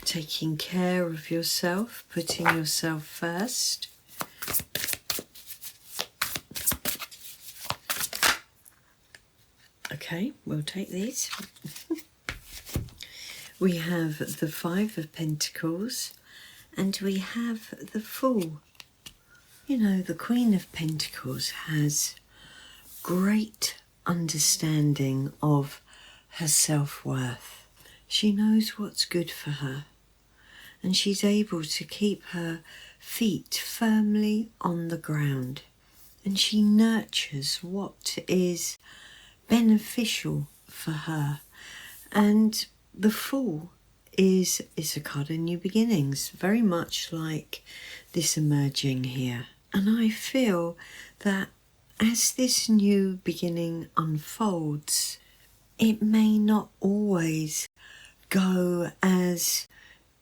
taking care of yourself, putting yourself first. Okay, we'll take these. We have the Five of Pentacles and we have the Fool. You know, the Queen of Pentacles has great understanding of her self-worth. She knows what's good for her, and she's able to keep her feet firmly on the ground, and she nurtures what is beneficial for her. And the Fool is a card of new beginnings, very much like this emerging here. And I feel that as this new beginning unfolds, it may not always go as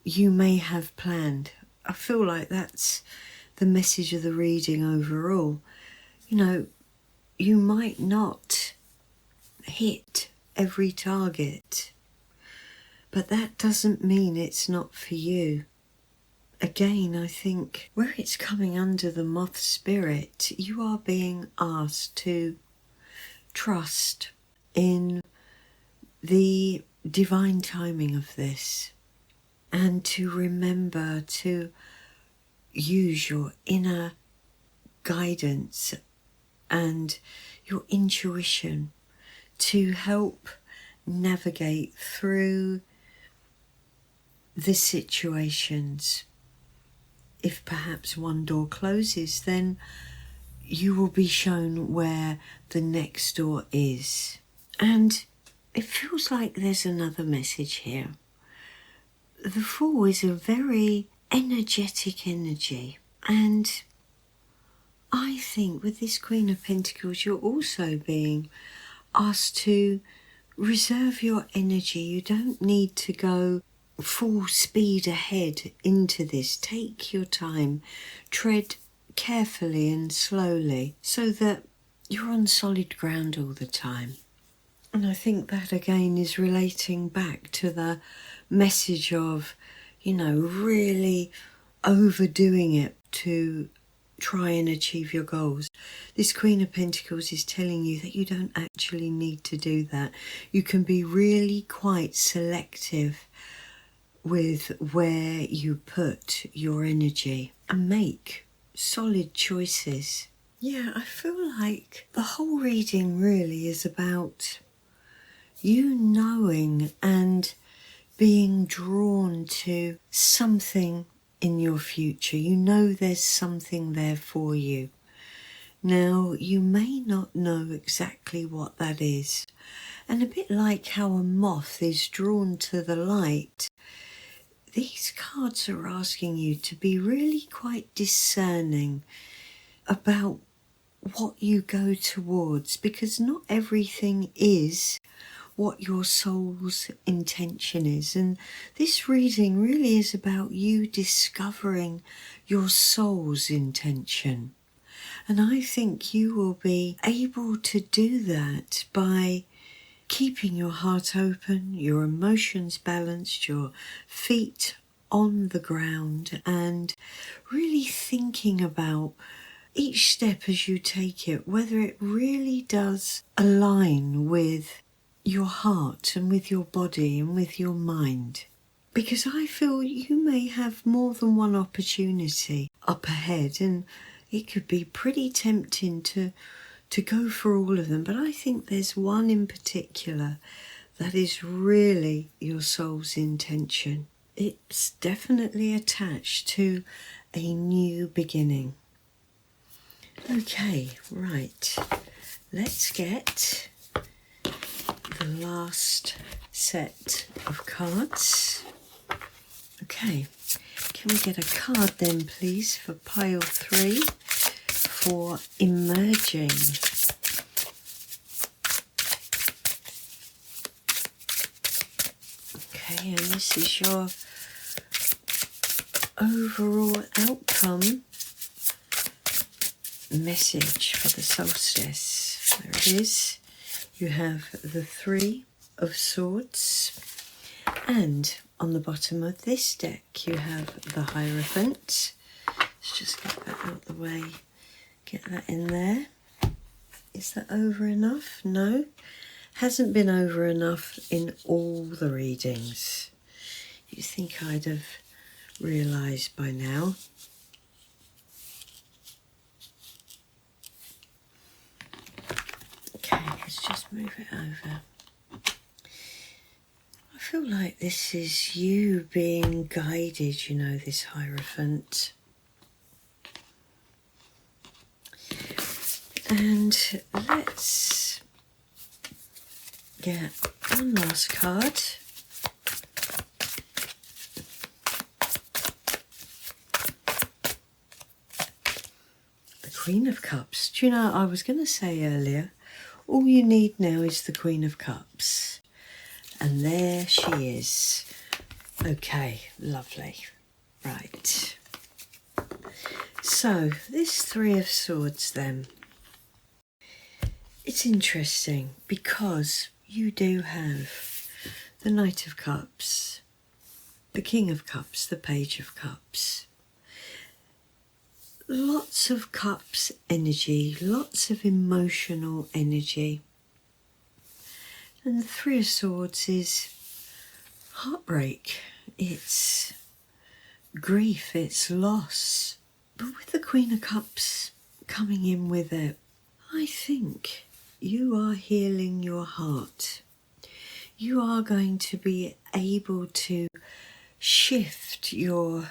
you may have planned. I feel like that's the message of the reading overall. You know, you might not hit every target, but that doesn't mean it's not for you. Again, I think where it's coming under the moth spirit, you are being asked to trust in the divine timing of this, and to remember to use your inner guidance and your intuition to help navigate through the situations. If perhaps one door closes, then you will be shown where the next door is. And it feels like there's another message here. The Fool is a very energetic energy, and I think with this Queen of Pentacles you're also being asked to reserve your energy. You don't need to go full speed ahead into this. Take your time, tread carefully and slowly so that you're on solid ground all the time. And I think that again is relating back to the message of, you know, really overdoing it to try and achieve your goals. This Queen of Pentacles is telling you that you don't actually need to do that. You can be really quite selective with where you put your energy and make solid choices. Yeah, I feel like the whole reading really is about you knowing and being drawn to something in your future. You know there's something there for you. Now, you may not know exactly what that is. And a bit like how a moth is drawn to the light, these cards are asking you to be really quite discerning about what you go towards, because not everything is what your soul's intention is. And this reading really is about you discovering your soul's intention. And I think you will be able to do that by keeping your heart open, your emotions balanced, your feet on the ground, and really thinking about each step as you take it, whether it really does align with your heart and with your body and with your mind. Because I feel you may have more than one opportunity up ahead, and it could be pretty tempting to go for all of them. But I think there's one in particular that is really your soul's intention. It's definitely attached to a new beginning. Okay, right. Let's get the last set of cards. Okay, can we get a card then, please, for pile 3 for emerging? Okay, and this is your overall outcome message for the solstice. There it is. You have the 3 of Swords, and on the bottom of this deck you have the Hierophant. Let's just get that out of the way, get that in there. Is that over enough? No, hasn't been over enough in all the readings. You'd think I'd have realised by now. Okay, let's just move it over. I feel like this is you being guided, you know, this Hierophant. And let's get one last card. The Queen of Cups. Do you know, I was going to say earlier, all you need now is the Queen of Cups. And there she is. Okay, lovely. Right. So, this Three of Swords then. It's interesting because you do have the Knight of Cups, the King of Cups, the Page of Cups. Lots of cups energy, lots of emotional energy. And the Three of Swords is heartbreak, it's grief, it's loss. But with the Queen of Cups coming in with it, I think you are healing your heart. You are going to be able to shift your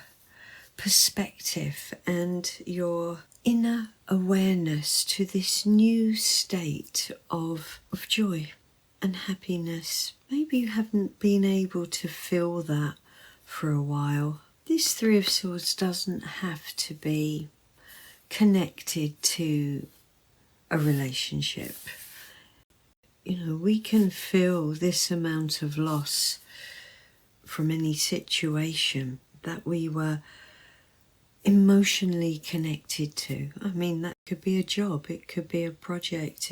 perspective and your inner awareness to this new state of joy and happiness. Maybe you haven't been able to feel that for a while. This Three of Swords doesn't have to be connected to a relationship. You know, we can feel this amount of loss from any situation that we were emotionally connected to. I mean, that could be a job, it could be a project,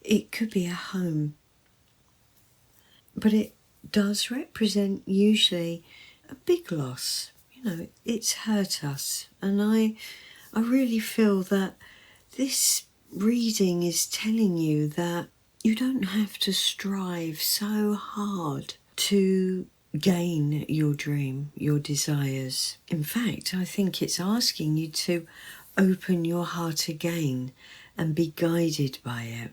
it could be a home. But it does represent usually a big loss. You know, it's hurt us. And I really feel that this reading is telling you that you don't have to strive so hard to gain your dream, your desires. In fact, I think it's asking you to open your heart again and be guided by it.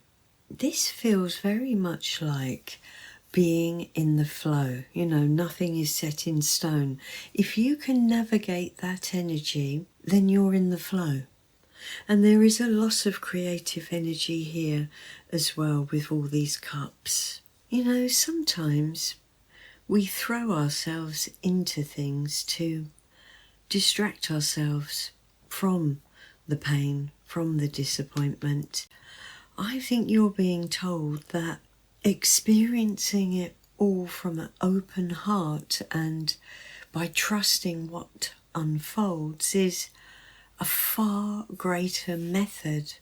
This feels very much like being in the flow. You know, nothing is set in stone. If you can navigate that energy, then you're in the flow. And there is a loss of creative energy here as well with all these cups. You know, sometimes we throw ourselves into things to distract ourselves from the pain, from the disappointment. I think you're being told that experiencing it all from an open heart and by trusting what unfolds is a far greater method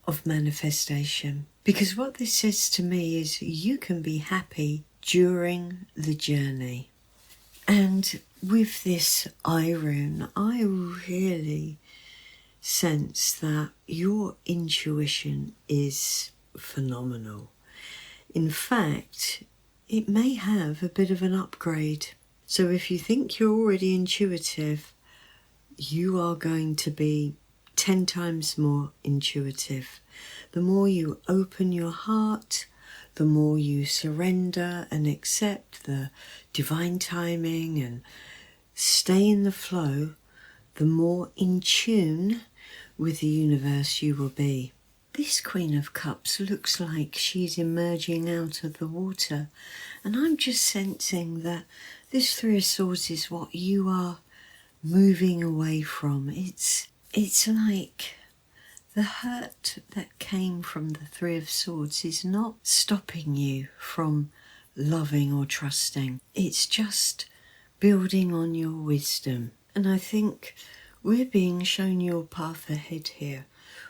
of manifestation. Because what this says to me is you can be happy during the journey. And with this Rune, I really sense that your intuition is phenomenal. In fact, it may have a bit of an upgrade. So if you think you're already intuitive, you are going to be 10 times more intuitive. The more you open your heart, the more you surrender and accept the divine timing and stay in the flow, the more in tune with the universe you will be. This Queen of Cups looks like she's emerging out of the water, and I'm just sensing that this Three of Swords is what you are moving away from. It's like the hurt that came from the Three of Swords is not stopping you from loving or trusting. It's just building on your wisdom. And I think we're being shown your path ahead here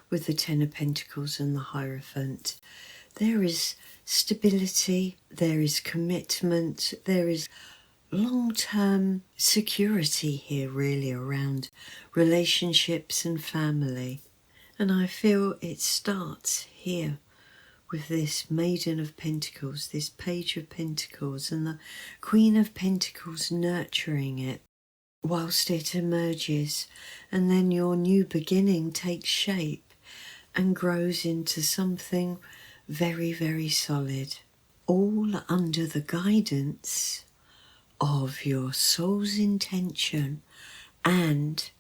with the Ten of Pentacles and the Hierophant. There is stability, there is commitment, there is long-term security here really around relationships and family. And I feel it starts here with this Maiden of Pentacles, this Page of Pentacles, and the Queen of Pentacles nurturing it whilst it emerges, and then your new beginning takes shape and grows into something very, very solid, all under the guidance of your soul's intention and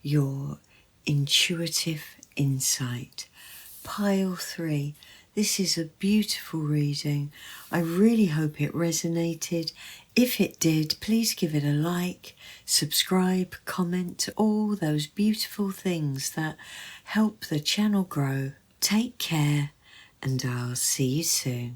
your intuitive insight. Pile 3, This is a beautiful reading. I really hope it resonated. If it did, please give it a like, subscribe, comment, all those beautiful things that help the channel grow. Take care, and I'll see you soon.